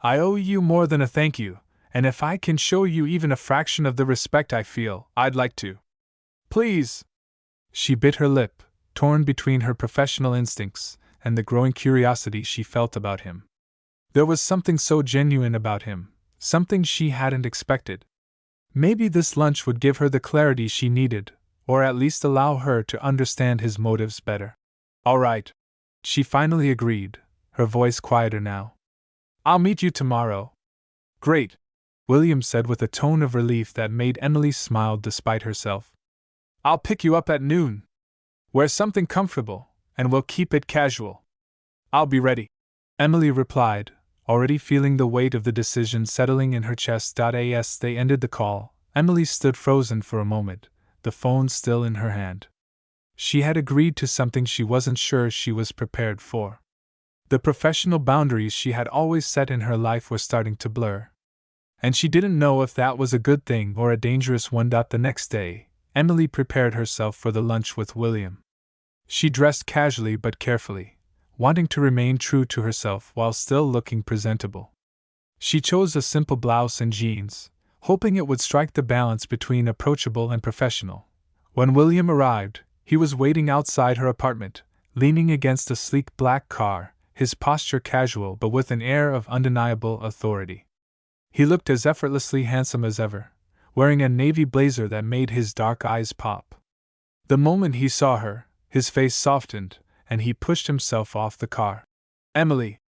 [SPEAKER 1] I owe you more than a thank you, and if I can show you even a fraction of the respect I feel, I'd like to. Please. She bit her lip, torn between her professional instincts and the growing curiosity she felt about him. There was something so genuine about him, something she hadn't expected. Maybe this lunch would give her the clarity she needed, or at least allow her to understand his motives better. All right. She finally agreed, her voice quieter now. I'll meet you tomorrow. Great, William said with a tone of relief that made Emily smile despite herself. I'll pick you up at noon. Wear something comfortable, and we'll keep it casual. I'll be ready, Emily replied, already feeling the weight of the decision settling in her chest. As they ended the call, Emily stood frozen for a moment, the phone still in her hand. She had agreed to something she wasn't sure she was prepared for. The professional boundaries she had always set in her life were starting to blur. And she didn't know if that was a good thing or a dangerous one. The next day, Emily prepared herself for the lunch with William. She dressed casually but carefully, wanting to remain true to herself while still looking presentable. She chose a simple blouse and jeans, hoping it would strike the balance between approachable and professional. When William arrived, he was waiting outside her apartment, leaning against a sleek black car, his posture casual but with an air of undeniable authority. He looked as effortlessly handsome as ever, wearing a navy blazer that made his dark eyes pop. The moment he saw her, his face softened, and he pushed himself off the car. "Emily,"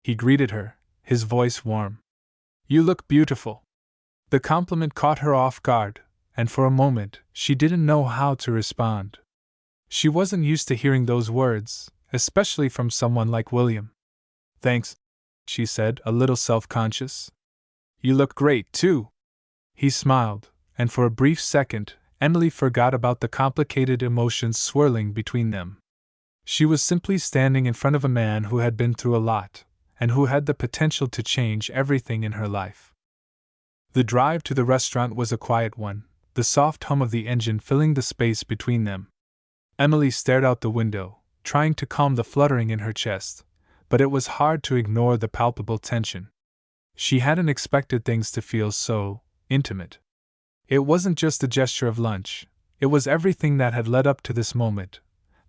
[SPEAKER 1] he greeted her, his voice warm. "You look beautiful." The compliment caught her off guard, and for a moment she didn't know how to respond. She wasn't used to hearing those words, especially from someone like William. "Thanks," she said, a little self-conscious. "You look great, too." He smiled, and for a brief second, Emily forgot about the complicated emotions swirling between them. She was simply standing in front of a man who had been through a lot, and who had the potential to change everything in her life. The drive to the restaurant was a quiet one, the soft hum of the engine filling the space between them. Emily stared out the window, trying to calm the fluttering in her chest, but it was hard to ignore the palpable tension. She hadn't expected things to feel so intimate. It wasn't just the gesture of lunch, it was everything that had led up to this moment.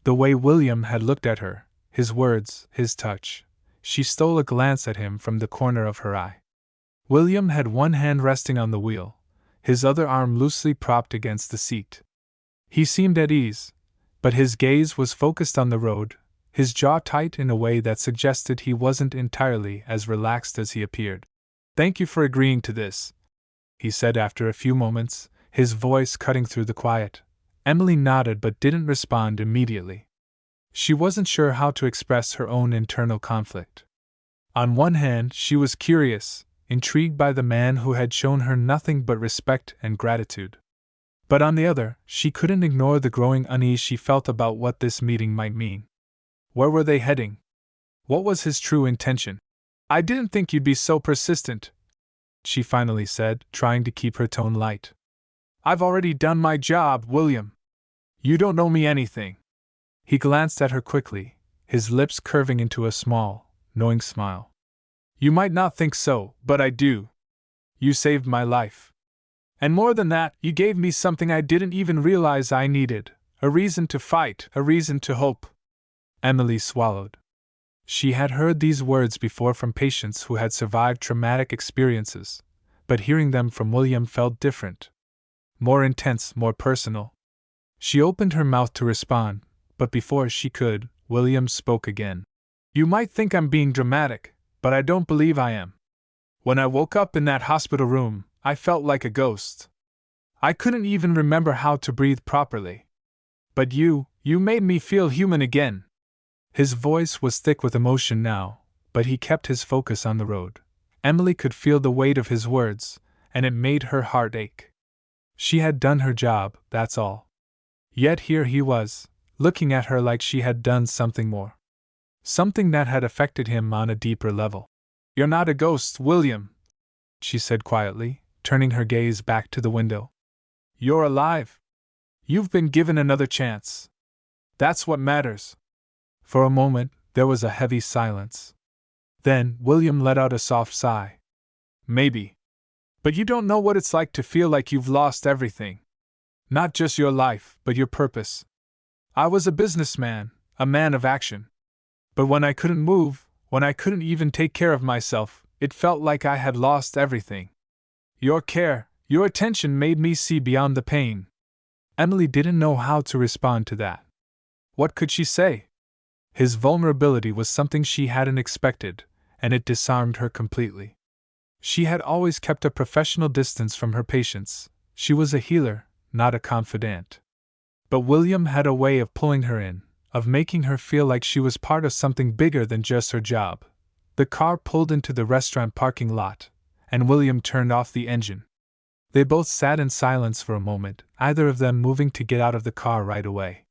[SPEAKER 1] The way William had looked at her, his words, his touch. She stole a glance at him from the corner of her eye. William had one hand resting on the wheel, his other arm loosely propped against the seat. He seemed at ease, but his gaze was focused on the road, his jaw tight in a way that suggested he wasn't entirely as relaxed as he appeared. "Thank you for agreeing to this," he said after a few moments, his voice cutting through the quiet. Emily nodded but didn't respond immediately. She wasn't sure how to express her own internal conflict. On one hand, she was curious, intrigued by the man who had shown her nothing but respect and gratitude. But on the other, she couldn't ignore the growing unease she felt about what this meeting might mean. Where were they heading? What was his true intention? "I didn't think you'd be so persistent," she finally said, trying to keep her tone light. "I've already done my job, William. You don't owe me anything." He glanced at her quickly, his lips curving into a small, knowing smile. "You might not think so, but I do. You saved my life. And more than that, you gave me something I didn't even realize I needed, a reason to fight, a reason to hope." Emily swallowed. She had heard these words before from patients who had survived traumatic experiences, but hearing them from William felt different. More intense, more personal. She opened her mouth to respond, but before she could, William spoke again. "You might think I'm being dramatic, but I don't believe I am. When I woke up in that hospital room, I felt like a ghost. I couldn't even remember how to breathe properly. But you made me feel human again." His voice was thick with emotion now, but he kept his focus on the road. Emily could feel the weight of his words, and it made her heart ache. She had done her job, that's all. Yet here he was, looking at her like she had done something more. Something that had affected him on a deeper level. "You're not a ghost, William," she said quietly, turning her gaze back to the window. "You're alive. You've been given another chance. That's what matters." For a moment, there was a heavy silence. Then, William let out a soft sigh. "Maybe. But you don't know what it's like to feel like you've lost everything. Not just your life, but your purpose. I was a businessman, a man of action. But when I couldn't move, when I couldn't even take care of myself, it felt like I had lost everything. Your care, your attention made me see beyond the pain." Emily didn't know how to respond to that. What could she say? His vulnerability was something she hadn't expected, and it disarmed her completely. She had always kept a professional distance from her patients. She was a healer, not a confidant. But William had a way of pulling her in, of making her feel like she was part of something bigger than just her job. The car pulled into the restaurant parking lot, and William turned off the engine. They both sat in silence for a moment, either of them moving to get out of the car right away.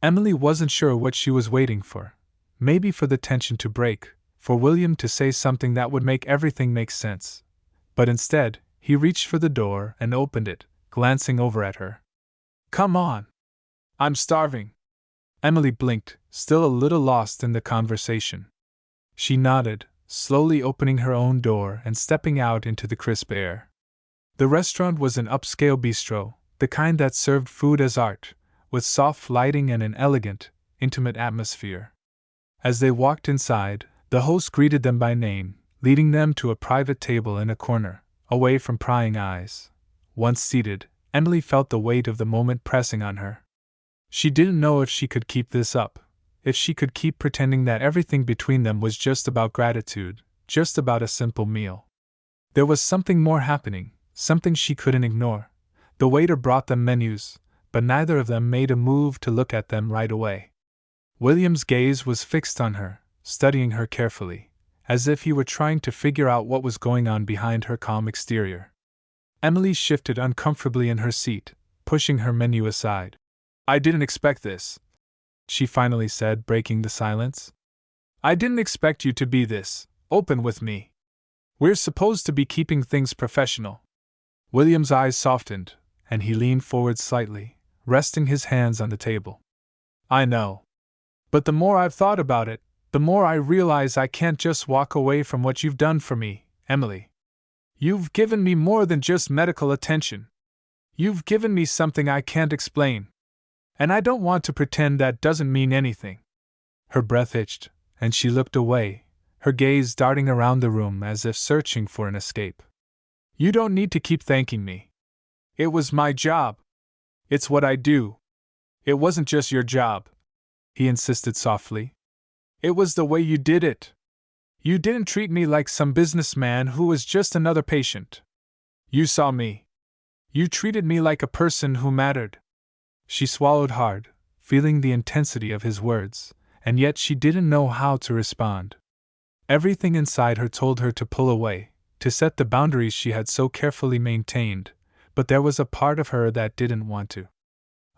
[SPEAKER 1] Emily wasn't sure what she was waiting for. Maybe for the tension to break, for William to say something that would make everything make sense. But instead, he reached for the door and opened it, glancing over at her. "Come on. I'm starving." Emily blinked, still a little lost in the conversation. She nodded, slowly opening her own door and stepping out into the crisp air. The restaurant was an upscale bistro, the kind that served food as art, with soft lighting and an elegant, intimate atmosphere. As they walked inside, the host greeted them by name, leading them to a private table in a corner, away from prying eyes. Once seated, Emily felt the weight of the moment pressing on her. She didn't know if she could keep this up, if she could keep pretending that everything between them was just about gratitude, just about a simple meal. There was something more happening, something she couldn't ignore. The waiter brought them menus, but neither of them made a move to look at them right away. William's gaze was fixed on her, studying her carefully, as if he were trying to figure out what was going on behind her calm exterior. Emily shifted uncomfortably in her seat, pushing her menu aside. "I didn't expect this," she finally said, breaking the silence. "I didn't expect you to be this open with me. We're supposed to be keeping things professional." William's eyes softened, and he leaned forward slightly, resting his hands on the table. "I know. But the more I've thought about it, the more I realize I can't just walk away from what you've done for me, Emily. You've given me more than just medical attention. You've given me something I can't explain. And I don't want to pretend that doesn't mean anything." Her breath itched, and she looked away, her gaze darting around the room as if searching for an escape. "You don't need to keep thanking me. It was my job. It's what I do. It wasn't just your job," he insisted softly. "It was the way you did it. You didn't treat me like some businessman who was just another patient. You saw me. You treated me like a person who mattered." She swallowed hard, feeling the intensity of his words, and yet she didn't know how to respond. Everything inside her told her to pull away, to set the boundaries she had so carefully maintained, but there was a part of her that didn't want to.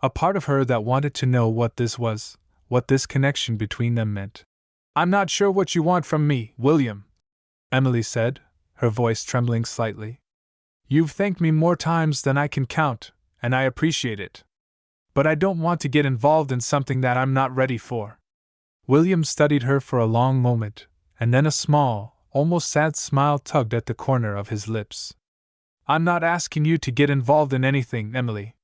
[SPEAKER 1] A part of her that wanted to know what this was, what this connection between them meant. "I'm not sure what you want from me, William," Emily said, her voice trembling slightly. "You've thanked me more times than I can count, and I appreciate it. But I don't want to get involved in something that I'm not ready for." William studied her for a long moment, and then a small, almost sad smile tugged at the corner of his lips. "I'm not asking you to get involved in anything, Emily.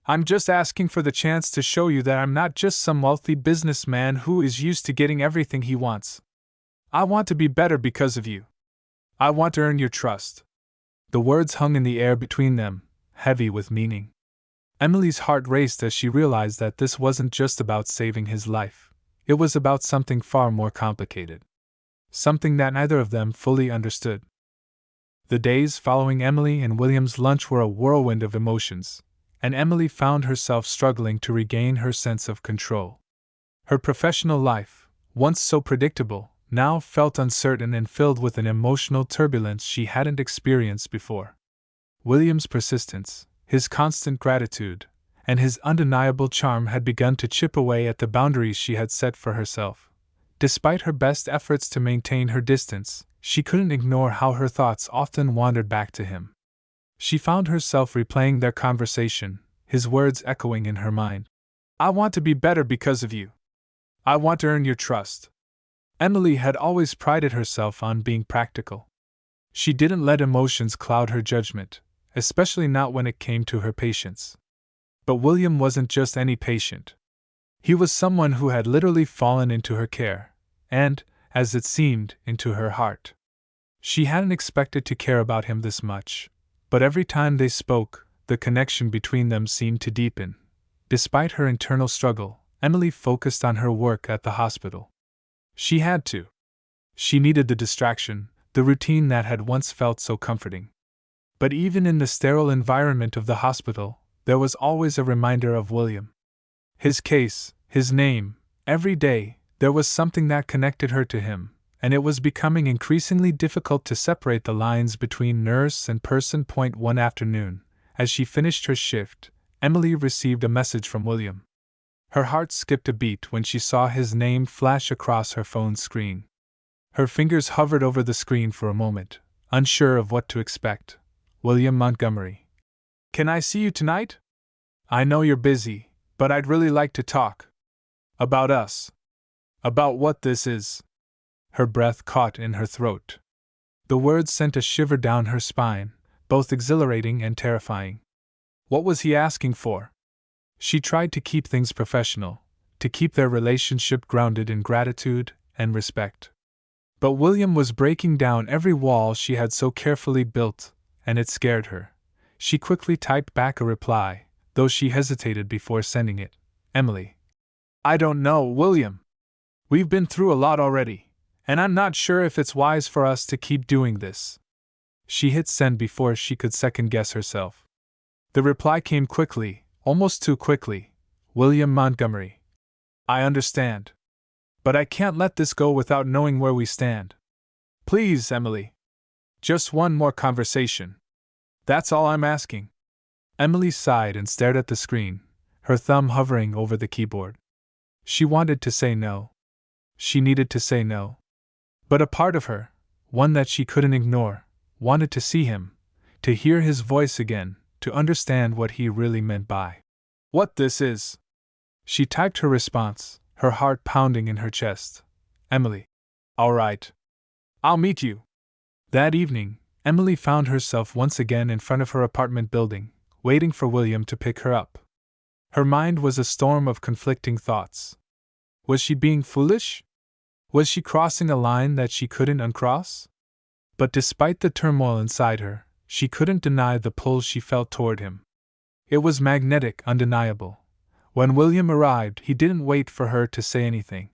[SPEAKER 1] I'm just asking for the chance to show you that I'm not just some wealthy businessman who is used to getting everything he wants. I want to be better because of you. I want to earn your trust." The words hung in the air between them, heavy with meaning. Emily's heart raced as she realized that this wasn't just about saving his life. It was about something far more complicated. Something that neither of them fully understood. The days following Emily and William's lunch were a whirlwind of emotions, and Emily found herself struggling to regain her sense of control. Her professional life, once so predictable, now felt uncertain and filled with an emotional turbulence she hadn't experienced before. William's persistence, his constant gratitude, and his undeniable charm had begun to chip away at the boundaries she had set for herself. Despite her best efforts to maintain her distance, she couldn't ignore how her thoughts often wandered back to him. She found herself replaying their conversation, his words echoing in her mind. "I want to be better because of you. I want to earn your trust." Emily had always prided herself on being practical. She didn't let emotions cloud her judgment, especially not when it came to her patients. But William wasn't just any patient. He was someone who had literally fallen into her care, and, as it seemed, into her heart. She hadn't expected to care about him this much, but every time they spoke, the connection between them seemed to deepen. Despite her internal struggle, Emily focused on her work at the hospital. She had to. She needed the distraction, the routine that had once felt so comforting. But even in the sterile environment of the hospital, there was always a reminder of William. His case, his name, every day, there was something that connected her to him, and it was becoming increasingly difficult to separate the lines between nurse and person. One afternoon, as she finished her shift, Emily received a message from William. Her heart skipped a beat when she saw his name flash across her phone screen. Her fingers hovered over the screen for a moment, unsure of what to expect. "William Montgomery. Can I see you tonight? I know you're busy, but I'd really like to talk. About us. About what this is." her breath caught in her throat. The words sent a shiver down her spine, both exhilarating and terrifying. What was he asking for? She tried to keep things professional, to keep their relationship grounded in gratitude and respect. But William was breaking down every wall she had so carefully built, and it scared her. She quickly typed back a reply, though she hesitated before sending it. Emily. I don't know, William. We've been through a lot already, and I'm not sure if it's wise for us to keep doing this. She hit send before she could second-guess herself. The reply came quickly, almost too quickly. William Montgomery. I understand. But I can't let this go without knowing where we stand. Please, Emily. Just one more conversation. That's all I'm asking. Emily sighed and stared at the screen, her thumb hovering over the keyboard. She wanted to say no. She needed to say no. But a part of her, one that she couldn't ignore, wanted to see him, to hear his voice again, to understand what he really meant by what this is. She typed her response, her heart pounding in her chest. Emily. All right. I'll meet you. That evening, Emily found herself once again in front of her apartment building, waiting for William to pick her up. Her mind was a storm of conflicting thoughts. Was she being foolish? Was she crossing a line that she couldn't uncross? But despite the turmoil inside her, she couldn't deny the pull she felt toward him. It was magnetic, undeniable. When William arrived, he didn't wait for her to say anything.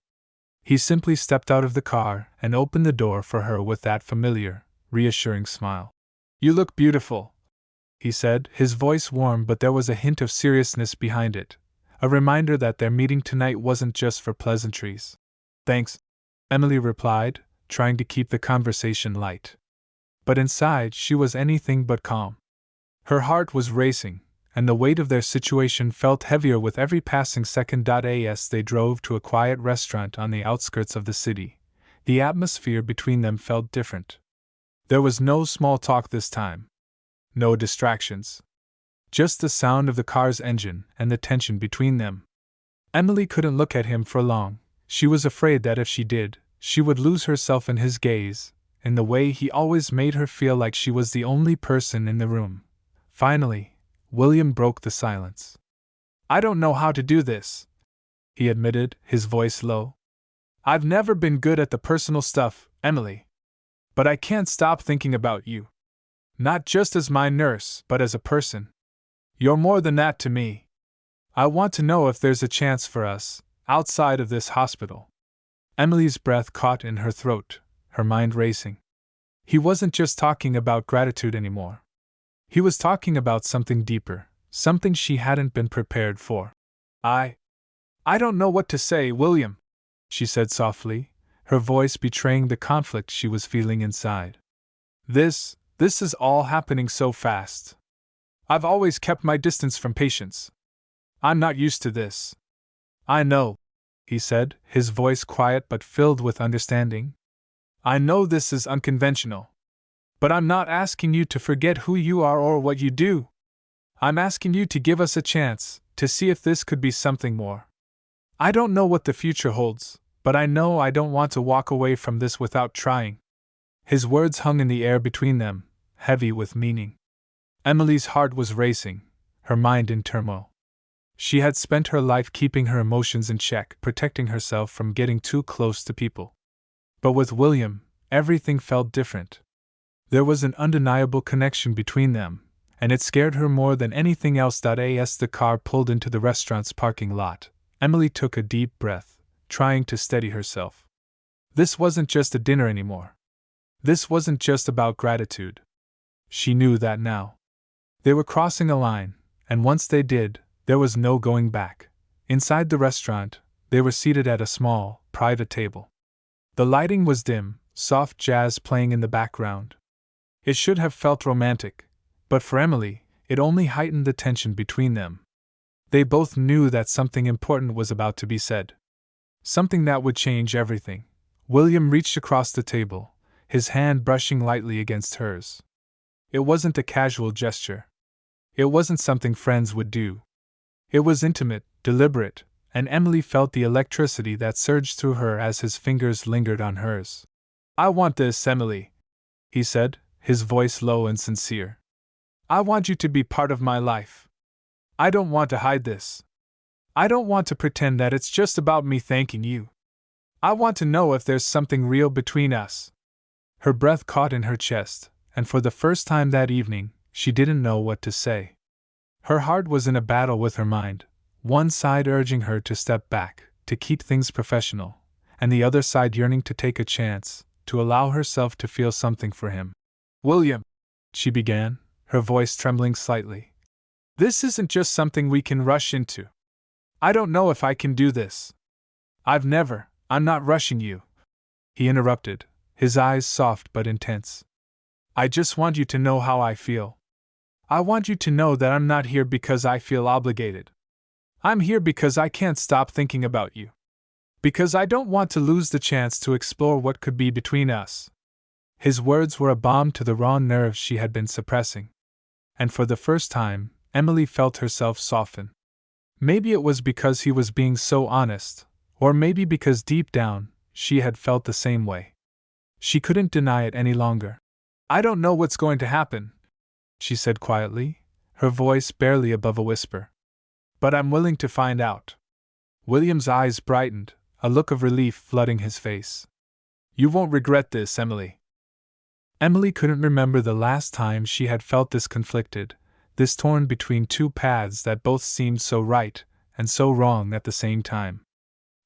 [SPEAKER 1] He simply stepped out of the car and opened the door for her with that familiar, reassuring smile. You look beautiful, he said, his voice warm, but there was a hint of seriousness behind it, a reminder that their meeting tonight wasn't just for pleasantries. Thanks, Emily replied, trying to keep the conversation light. But inside she was anything but calm. Her heart was racing, and the weight of their situation felt heavier with every passing second. As they drove to a quiet restaurant on the outskirts of the city, the atmosphere between them felt different. There was no small talk this time. No distractions. Just the sound of the car's engine and the tension between them. Emily couldn't look at him for long. She was afraid that if she did, she would lose herself in his gaze, in the way he always made her feel like she was the only person in the room. Finally, William broke the silence. I don't know how to do this, he admitted, his voice low. I've never been good at the personal stuff, Emily. But I can't stop thinking about you. Not just as my nurse, but as a person. You're more than that to me. I want to know if there's a chance for us, outside of this hospital. Emily's breath caught in her throat, her mind racing. He wasn't just talking about gratitude anymore. He was talking about something deeper, something she hadn't been prepared for. I don't know what to say, William, she said softly, her voice betraying the conflict she was feeling inside. This is all happening so fast. I've always kept my distance from patients. I'm not used to this. I know, he said, his voice quiet but filled with understanding. I know this is unconventional. But I'm not asking you to forget who you are or what you do. I'm asking you to give us a chance, to see if this could be something more. I don't know what the future holds, but I know I don't want to walk away from this without trying. His words hung in the air between them, heavy with meaning. Emily's heart was racing, her mind in turmoil. She had spent her life keeping her emotions in check, protecting herself from getting too close to people. But with William, everything felt different. There was an undeniable connection between them, and it scared her more than anything else. As the car pulled into the restaurant's parking lot, Emily took a deep breath, trying to steady herself. This wasn't just a dinner anymore. This wasn't just about gratitude. She knew that now. They were crossing a line, and once they did, there was no going back. Inside the restaurant, they were seated at a small, private table. The lighting was dim, soft jazz playing in the background. It should have felt romantic, but for Emily, it only heightened the tension between them. They both knew that something important was about to be said. Something that would change everything. William reached across the table, his hand brushing lightly against hers. It wasn't a casual gesture. It wasn't something friends would do. It was intimate, deliberate, and Emily felt the electricity that surged through her as his fingers lingered on hers. "I want this, Emily," he said, his voice low and sincere. "I want you to be part of my life. I don't want to hide this. I don't want to pretend that it's just about me thanking you. I want to know if there's something real between us." Her breath caught in her chest, and for the first time that evening, she didn't know what to say. Her heart was in a battle with her mind, one side urging her to step back, to keep things professional, and the other side yearning to take a chance, to allow herself to feel something for him. "William," she began, her voice trembling slightly, "this isn't just something we can rush into. I don't know if I can do this. I'm not rushing you," he interrupted, his eyes soft but intense. "I just want you to know how I feel. I want you to know that I'm not here because I feel obligated. I'm here because I can't stop thinking about you. Because I don't want to lose the chance to explore what could be between us." His words were a balm to the raw nerves she had been suppressing. And for the first time, Emily felt herself soften. Maybe it was because he was being so honest, or maybe because deep down, she had felt the same way. She couldn't deny it any longer. "I don't know what's going to happen," she said quietly, her voice barely above a whisper. "But I'm willing to find out." William's eyes brightened, a look of relief flooding his face. "You won't regret this, Emily." Emily couldn't remember the last time she had felt this conflicted, this torn between two paths that both seemed so right and so wrong at the same time.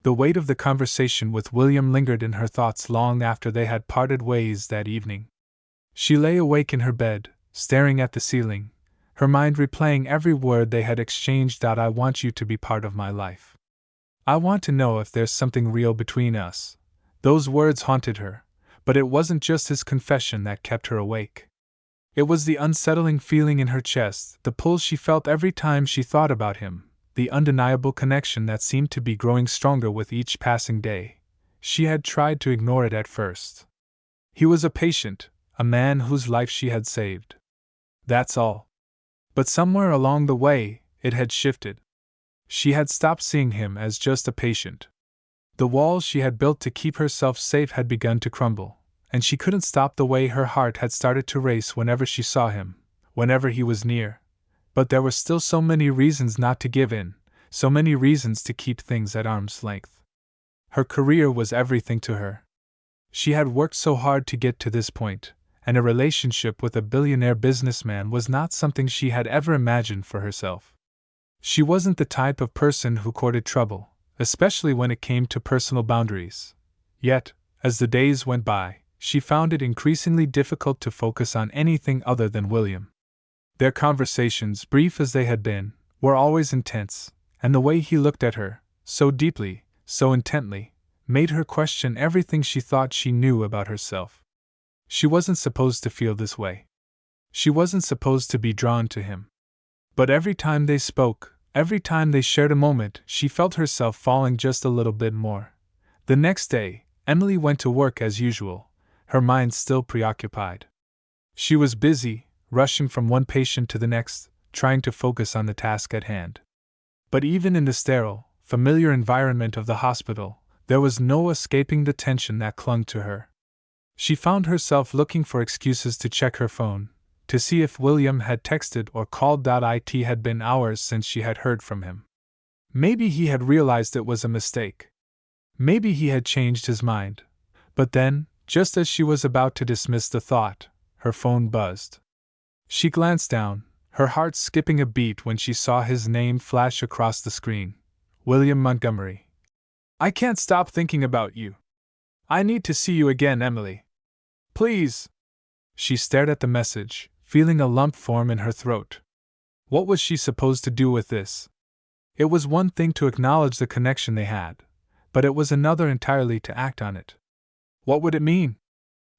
[SPEAKER 1] The weight of the conversation with William lingered in her thoughts long after they had parted ways that evening. She lay awake in her bed, staring at the ceiling, her mind replaying every word they had exchanged. "I want you to be part of my life. I want to know if there's something real between us." Those words haunted her, but it wasn't just his confession that kept her awake. It was the unsettling feeling in her chest, the pull she felt every time she thought about him, the undeniable connection that seemed to be growing stronger with each passing day. She had tried to ignore it at first. He was a patient, a man whose life she had saved. That's all. But somewhere along the way, it had shifted. She had stopped seeing him as just a patient. The walls she had built to keep herself safe had begun to crumble, and she couldn't stop the way her heart had started to race whenever she saw him, whenever he was near. But there were still so many reasons not to give in, so many reasons to keep things at arm's length. Her career was everything to her. She had worked so hard to get to this point, and a relationship with a billionaire businessman was not something she had ever imagined for herself. She wasn't the type of person who courted trouble, especially when it came to personal boundaries. Yet, as the days went by, she found it increasingly difficult to focus on anything other than William. Their conversations, brief as they had been, were always intense, and the way he looked at her, so deeply, so intently, made her question everything she thought she knew about herself. She wasn't supposed to feel this way. She wasn't supposed to be drawn to him. But every time they spoke, every time they shared a moment, she felt herself falling just a little bit more. The next day, Emily went to work as usual, her mind still preoccupied. She was busy, rushing from one patient to the next, trying to focus on the task at hand. But even in the sterile, familiar environment of the hospital, there was no escaping the tension that clung to her. She found herself looking for excuses to check her phone, to see if William had texted or called. It had been hours since she had heard from him. Maybe he had realized it was a mistake. Maybe he had changed his mind. But then, just as she was about to dismiss the thought, her phone buzzed. She glanced down, her heart skipping a beat when she saw his name flash across the screen. William Montgomery. "I can't stop thinking about you. I need to see you again, Emily. Please." She stared at the message, feeling a lump form in her throat. What was she supposed to do with this? It was one thing to acknowledge the connection they had, but it was another entirely to act on it. What would it mean?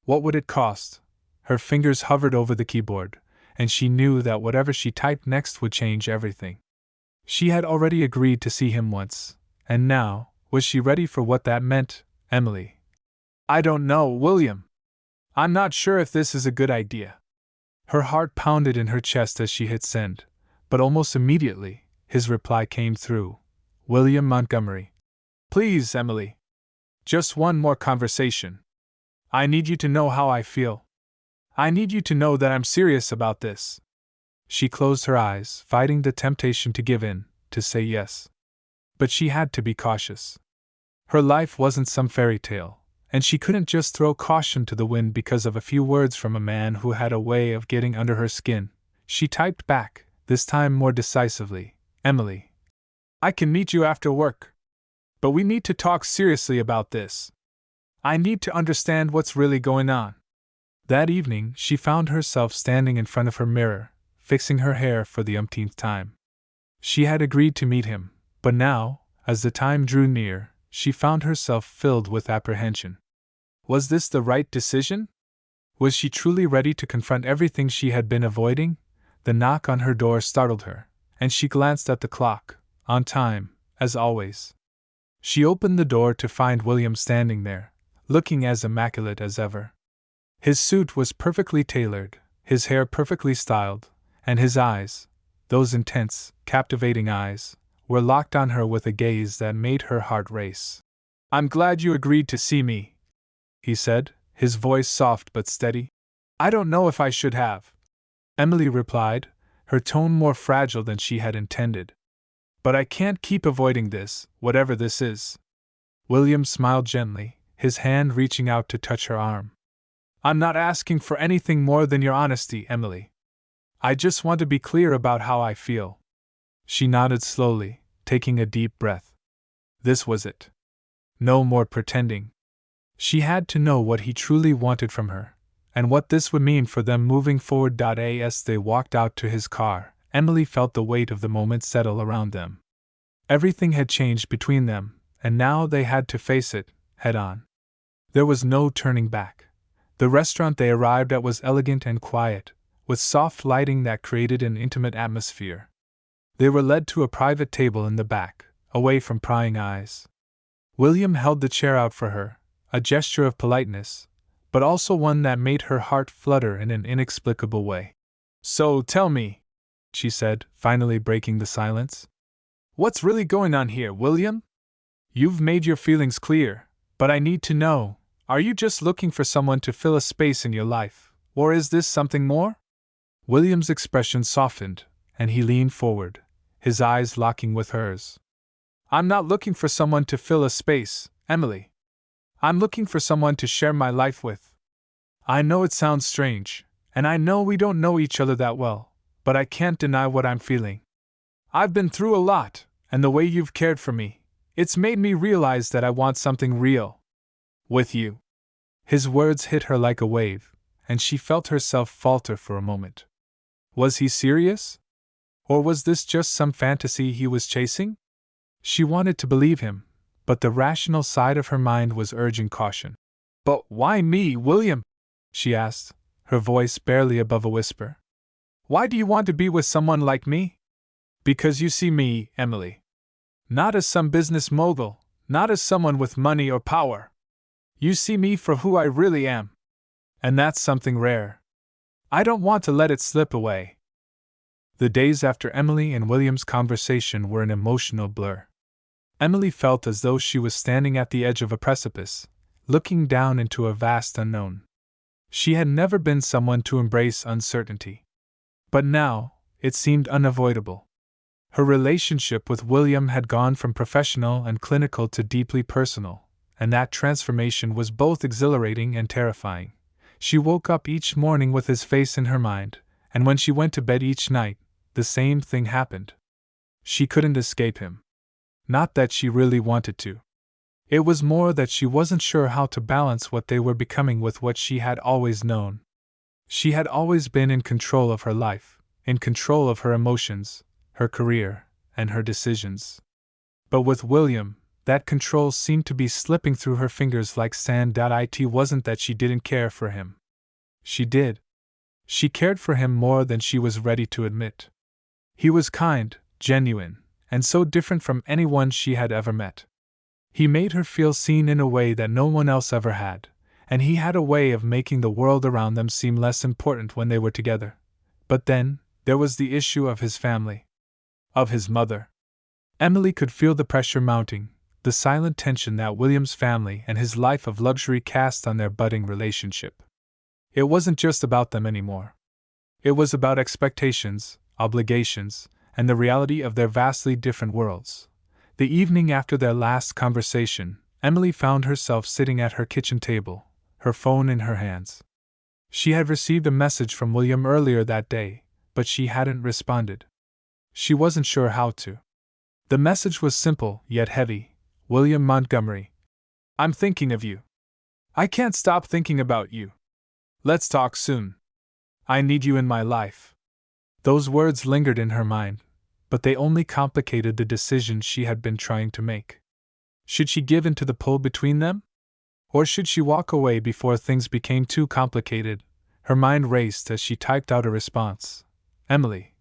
[SPEAKER 1] What would it cost? Her fingers hovered over the keyboard, and she knew that whatever she typed next would change everything. She had already agreed to see him once, and now, was she ready for what that meant? "Emily. I don't know, William. I'm not sure if this is a good idea." Her heart pounded in her chest as she hit send, but almost immediately, his reply came through. William Montgomery. Please, Emily. Just one more conversation. I need you to know how I feel. I need you to know that I'm serious about this. She closed her eyes, fighting the temptation to give in, to say yes. But she had to be cautious. Her life wasn't some fairy tale, and she couldn't just throw caution to the wind because of a few words from a man who had a way of getting under her skin. She typed back, this time more decisively, Emily. I can meet you after work. But we need to talk seriously about this. I need to understand what's really going on. That evening, she found herself standing in front of her mirror, fixing her hair for the umpteenth time. She had agreed to meet him, but now, as the time drew near, she found herself filled with apprehension. Was this the right decision? Was she truly ready to confront everything she had been avoiding? The knock on her door startled her, and she glanced at the clock, on time, as always. She opened the door to find William standing there, looking as immaculate as ever. His suit was perfectly tailored, his hair perfectly styled, and his eyes, those intense, captivating eyes, were locked on her with a gaze that made her heart race. I'm glad you agreed to see me, he said, his voice soft but steady. I don't know if I should have, Emily replied, her tone more fragile than she had intended. But I can't keep avoiding this, whatever this is. William smiled gently, his hand reaching out to touch her arm. I'm not asking for anything more than your honesty, Emily. I just want to be clear about how I feel. She nodded slowly, taking a deep breath. This was it. No more pretending. She had to know what he truly wanted from her, and what this would mean for them moving forward. As they walked out to his car, Emily felt the weight of the moment settle around them. Everything had changed between them, and now they had to face it, head on. There was no turning back. The restaurant they arrived at was elegant and quiet, with soft lighting that created an intimate atmosphere. They were led to a private table in the back, away from prying eyes. William held the chair out for her, a gesture of politeness, but also one that made her heart flutter in an inexplicable way. So tell me, she said, finally breaking the silence. What's really going on here, William? You've made your feelings clear, but I need to know, are you just looking for someone to fill a space in your life, or is this something more? William's expression softened, and he leaned forward, his eyes locking with hers. I'm not looking for someone to fill a space, Emily. I'm looking for someone to share my life with. I know it sounds strange, and I know we don't know each other that well, but I can't deny what I'm feeling. I've been through a lot, and the way you've cared for me, it's made me realize that I want something real. With you. His words hit her like a wave, and she felt herself falter for a moment. Was he serious? Or was this just some fantasy he was chasing? She wanted to believe him, but the rational side of her mind was urging caution. But why me, William? She asked, her voice barely above a whisper. Why do you want to be with someone like me? Because you see me, Emily. Not as some business mogul, not as someone with money or power. You see me for who I really am. And that's something rare. I don't want to let it slip away. The days after Emily and William's conversation were an emotional blur. Emily felt as though she was standing at the edge of a precipice, looking down into a vast unknown. She had never been someone to embrace uncertainty. But now, it seemed unavoidable. Her relationship with William had gone from professional and clinical to deeply personal, and that transformation was both exhilarating and terrifying. She woke up each morning with his face in her mind, and when she went to bed each night, the same thing happened. She couldn't escape him. Not that she really wanted to. It was more that she wasn't sure how to balance what they were becoming with what she had always known. She had always been in control of her life, in control of her emotions, her career, and her decisions. But with William, that control seemed to be slipping through her fingers like sand. It wasn't that she didn't care for him. She did. She cared for him more than she was ready to admit. He was kind, genuine, and so different from anyone she had ever met. He made her feel seen in a way that no one else ever had, and he had a way of making the world around them seem less important when they were together. But then, there was the issue of his family. Of his mother. Emily could feel the pressure mounting, the silent tension that William's family and his life of luxury cast on their budding relationship. It wasn't just about them anymore. It was about expectations, obligations, and the reality of their vastly different worlds. The evening after their last conversation, Emily found herself sitting at her kitchen table, her phone in her hands. She had received a message from William earlier that day, but she hadn't responded. She wasn't sure how to. The message was simple, yet heavy. William Montgomery. I'm thinking of you. I can't stop thinking about you. Let's talk soon. I need you in my life. Those words lingered in her mind, but they only complicated the decision she had been trying to make. Should she give in to the pull between them? Or should she walk away before things became too complicated? Her mind raced as she typed out a response. Emily.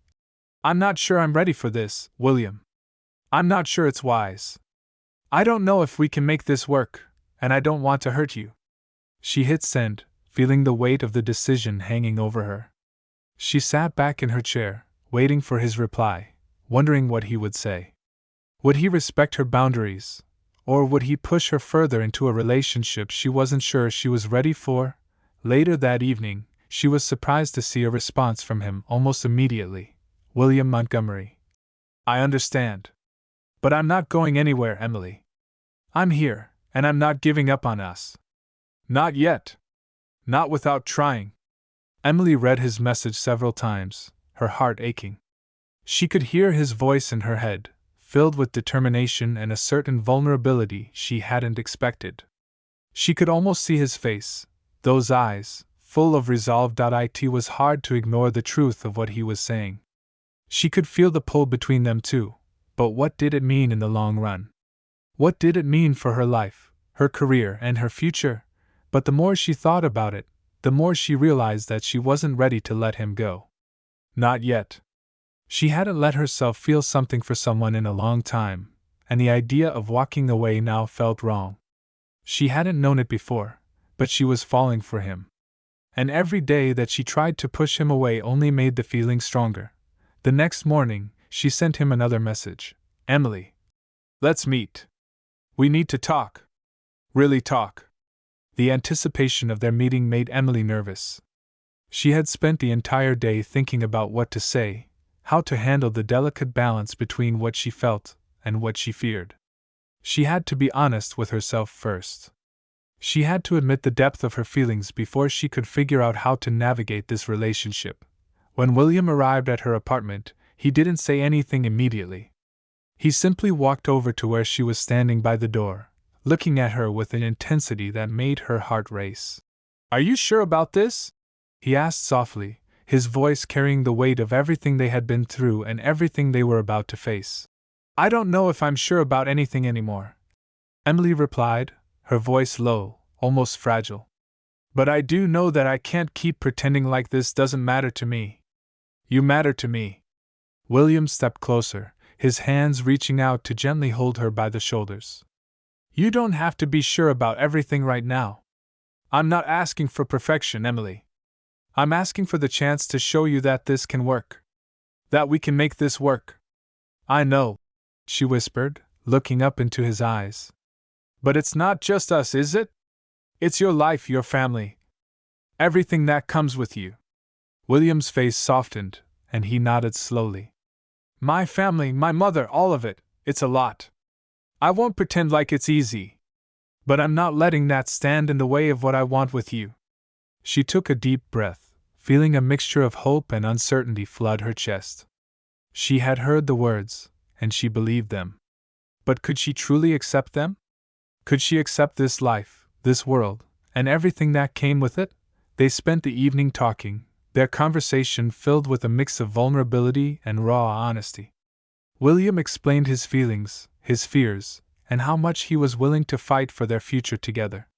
[SPEAKER 1] I'm not sure I'm ready for this, William. I'm not sure it's wise. I don't know if we can make this work, and I don't want to hurt you. She hit send, feeling the weight of the decision hanging over her. She sat back in her chair, waiting for his reply, wondering what he would say. Would he respect her boundaries, or would he push her further into a relationship she wasn't sure she was ready for? Later that evening, she was surprised to see a response from him almost immediately. William Montgomery. I understand. But I'm not going anywhere, Emily. I'm here, and I'm not giving up on us. Not yet. Not without trying. Emily read his message several times, her heart aching. She could hear his voice in her head, filled with determination and a certain vulnerability she hadn't expected. She could almost see his face, those eyes, full of resolve. It was hard to ignore the truth of what he was saying. She could feel the pull between them too, but what did it mean in the long run? What did it mean for her life, her career, and her future? But the more she thought about it, the more she realized that she wasn't ready to let him go. Not yet. She hadn't let herself feel something for someone in a long time, and the idea of walking away now felt wrong. She hadn't known it before, but she was falling for him. And every day that she tried to push him away only made the feeling stronger. The next morning, she sent him another message. Emily. Let's meet. We need to talk. Really talk. The anticipation of their meeting made Emily nervous. She had spent the entire day thinking about what to say, how to handle the delicate balance between what she felt and what she feared. She had to be honest with herself first. She had to admit the depth of her feelings before she could figure out how to navigate this relationship. When William arrived at her apartment, he didn't say anything immediately. He simply walked over to where she was standing by the door, looking at her with an intensity that made her heart race. Are you sure about this? He asked softly, his voice carrying the weight of everything they had been through and everything they were about to face. I don't know if I'm sure about anything anymore, Emily replied, her voice low, almost fragile. But I do know that I can't keep pretending like this doesn't matter to me. You matter to me. William stepped closer, his hands reaching out to gently hold her by the shoulders. You don't have to be sure about everything right now. I'm not asking for perfection, Emily. I'm asking for the chance to show you that this can work. That we can make this work. I know, she whispered, looking up into his eyes. But it's not just us, is it? It's your life, your family. Everything that comes with you. William's face softened, and he nodded slowly. My family, my mother, all of it, it's a lot. I won't pretend like it's easy. But I'm not letting that stand in the way of what I want with you. She took a deep breath, feeling a mixture of hope and uncertainty flood her chest. She had heard the words, and she believed them. But could she truly accept them? Could she accept this life, this world, and everything that came with it? They spent the evening talking, their conversation filled with a mix of vulnerability and raw honesty. William explained his feelings, his fears, and how much he was willing to fight for their future together.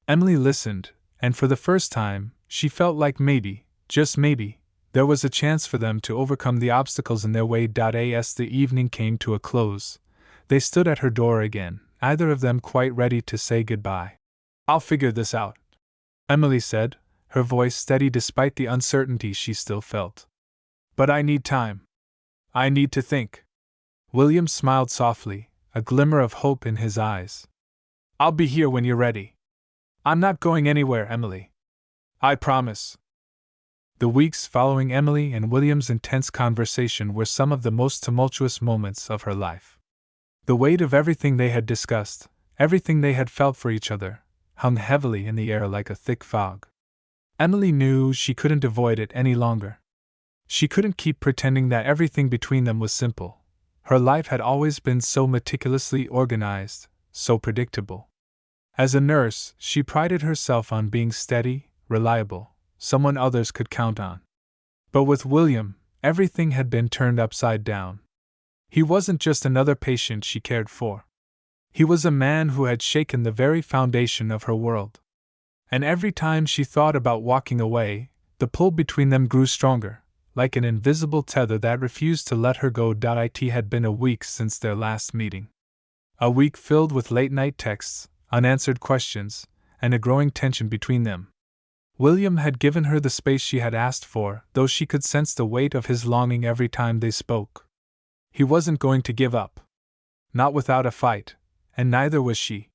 [SPEAKER 1] Emily listened, and for the first time, she felt like maybe, just maybe, there was a chance for them to overcome the obstacles in their way. As the evening came to a close, they stood at her door again, neither of them quite ready to say goodbye. I'll figure this out, Emily said, her voice steady despite the uncertainty she still felt. But I need time. I need to think. William smiled softly, a glimmer of hope in his eyes. I'll be here when you're ready. I'm not going anywhere, Emily. I promise. The weeks following Emily and William's intense conversation were some of the most tumultuous moments of her life. The weight of everything they had discussed, everything they had felt for each other, hung heavily in the air like a thick fog. Emily knew she couldn't avoid it any longer. She couldn't keep pretending that everything between them was simple. Her life had always been so meticulously organized, so predictable. As a nurse, she prided herself on being steady, reliable, someone others could count on. But with William, everything had been turned upside down. He wasn't just another patient she cared for. He was a man who had shaken the very foundation of her world. And every time she thought about walking away, the pull between them grew stronger, like an invisible tether that refused to let her go. It had been a week since their last meeting. A week filled with late-night texts, unanswered questions, and a growing tension between them. William had given her the space she had asked for, though she could sense the weight of his longing every time they spoke. He wasn't going to give up. Not without a fight, and neither was she.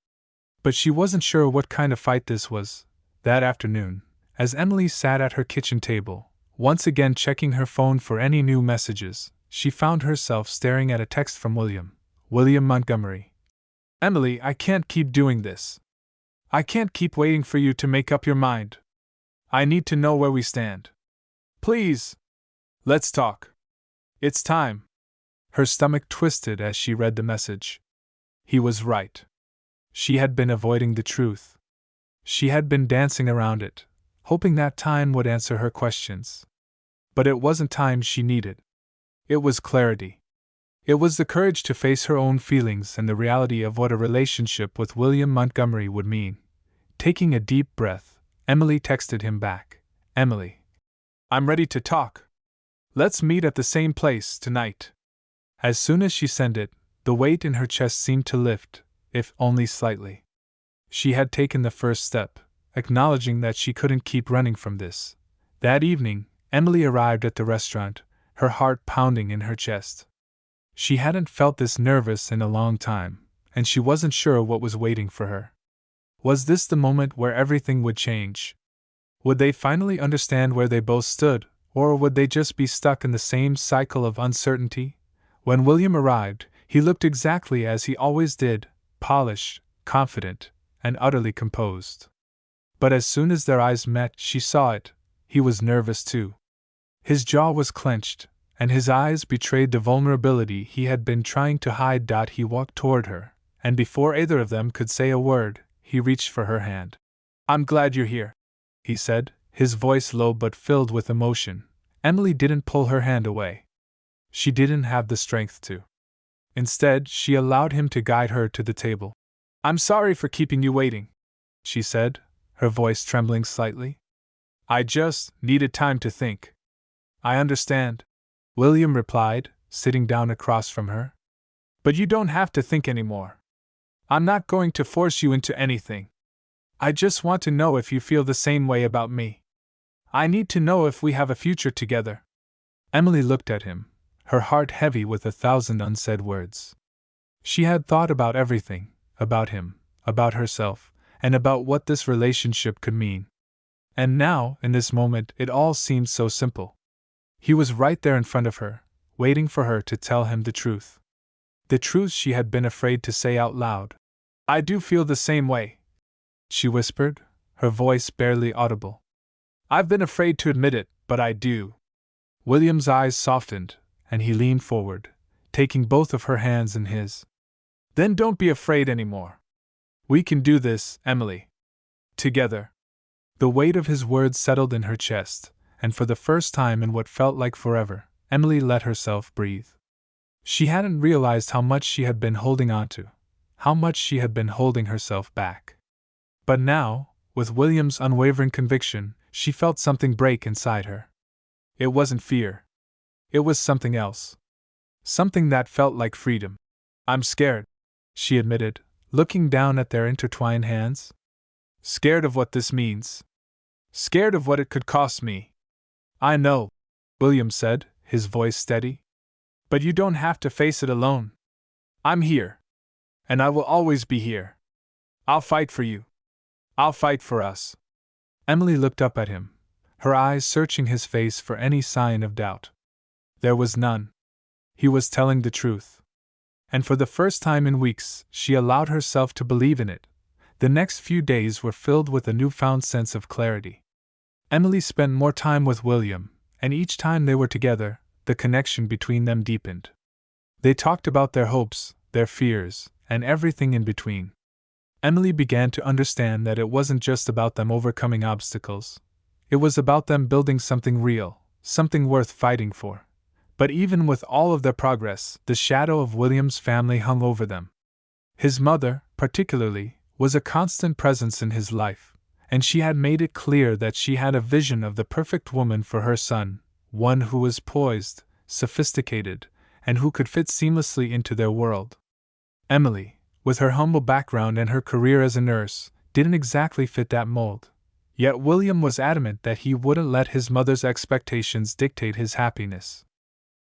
[SPEAKER 1] But she wasn't sure what kind of fight this was. That afternoon, as Emily sat at her kitchen table, once again checking her phone for any new messages, she found herself staring at a text from William Montgomery. Emily, I can't keep doing this. I can't keep waiting for you to make up your mind. I need to know where we stand. Please. Let's talk. It's time. Her stomach twisted as she read the message. He was right. She had been avoiding the truth. She had been dancing around it, hoping that time would answer her questions. But it wasn't time she needed. It was clarity. It was the courage to face her own feelings and the reality of what a relationship with William Montgomery would mean. Taking a deep breath, Emily texted him back. Emily. I'm ready to talk. Let's meet at the same place tonight. As soon as she sent it, the weight in her chest seemed to lift, if only slightly. She had taken the first step, acknowledging that she couldn't keep running from this. That evening, Emily arrived at the restaurant, her heart pounding in her chest. She hadn't felt this nervous in a long time, and she wasn't sure what was waiting for her. Was this the moment where everything would change? Would they finally understand where they both stood, or would they just be stuck in the same cycle of uncertainty? When William arrived, he looked exactly as he always did, polished, confident, and utterly composed. But as soon as their eyes met, she saw it. He was nervous too. His jaw was clenched, and his eyes betrayed the vulnerability he had been trying to hide. He walked toward her, and before either of them could say a word, he reached for her hand. I'm glad you're here, he said, his voice low but filled with emotion. Emily didn't pull her hand away. She didn't have the strength to. Instead, she allowed him to guide her to the table. I'm sorry for keeping you waiting, she said, her voice trembling slightly. I just needed time to think. I understand, William replied, sitting down across from her. But you don't have to think anymore. I'm not going to force you into anything. I just want to know if you feel the same way about me. I need to know if we have a future together. Emily looked at him, her heart heavy with 1,000 unsaid words. She had thought about everything, about him, about herself, and about what this relationship could mean. And now, in this moment, it all seemed so simple. He was right there in front of her, waiting for her to tell him the truth. The truth she had been afraid to say out loud. I do feel the same way, she whispered, her voice barely audible. I've been afraid to admit it, but I do. William's eyes softened, and he leaned forward, taking both of her hands in his. Then don't be afraid anymore. We can do this, Emily. Together. The weight of his words settled in her chest, and for the first time in what felt like forever, Emily let herself breathe. She hadn't realized how much she had been holding on to, how much she had been holding herself back. But now, with William's unwavering conviction, she felt something break inside her. It wasn't fear. It was something else. Something that felt like freedom. I'm scared, she admitted, looking down at their intertwined hands. Scared of what this means. Scared of what it could cost me. I know, William said, his voice steady. But you don't have to face it alone. I'm here. And I will always be here. I'll fight for you. I'll fight for us. Emily looked up at him, her eyes searching his face for any sign of doubt. There was none. He was telling the truth. And for the first time in weeks, she allowed herself to believe in it. The next few days were filled with a newfound sense of clarity. Emily spent more time with William, and each time they were together, the connection between them deepened. They talked about their hopes, their fears, and everything in between. Emily began to understand that it wasn't just about them overcoming obstacles. It was about them building something real, something worth fighting for. But even with all of their progress, the shadow of William's family hung over them. His mother, particularly, was a constant presence in his life, and she had made it clear that she had a vision of the perfect woman for her son, one who was poised, sophisticated, and who could fit seamlessly into their world. Emily, with her humble background and her career as a nurse, didn't exactly fit that mold. Yet William was adamant that he wouldn't let his mother's expectations dictate his happiness.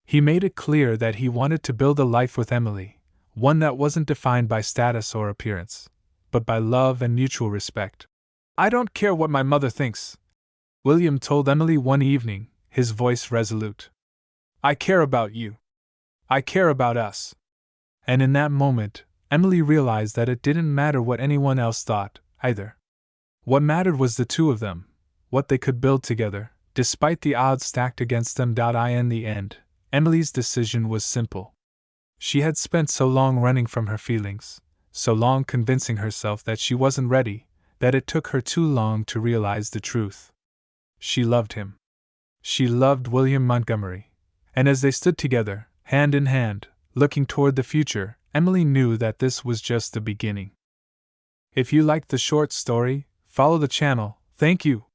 [SPEAKER 1] He made it clear that he wanted to build a life with Emily, one that wasn't defined by status or appearance, but by love and mutual respect. "I don't care what my mother thinks," William told Emily one evening, his voice resolute. "I care about you. I care about us." And in that moment, Emily realized that it didn't matter what anyone else thought, either. What mattered was the two of them, what they could build together, despite the odds stacked against them. In the end, Emily's decision was simple. She had spent so long running from her feelings, so long convincing herself that she wasn't ready, that it took her too long to realize the truth. She loved him. She loved William Montgomery. And as they stood together, hand in hand, looking toward the future, Emily knew that this was just the beginning. If you liked the short story, follow the channel. Thank you.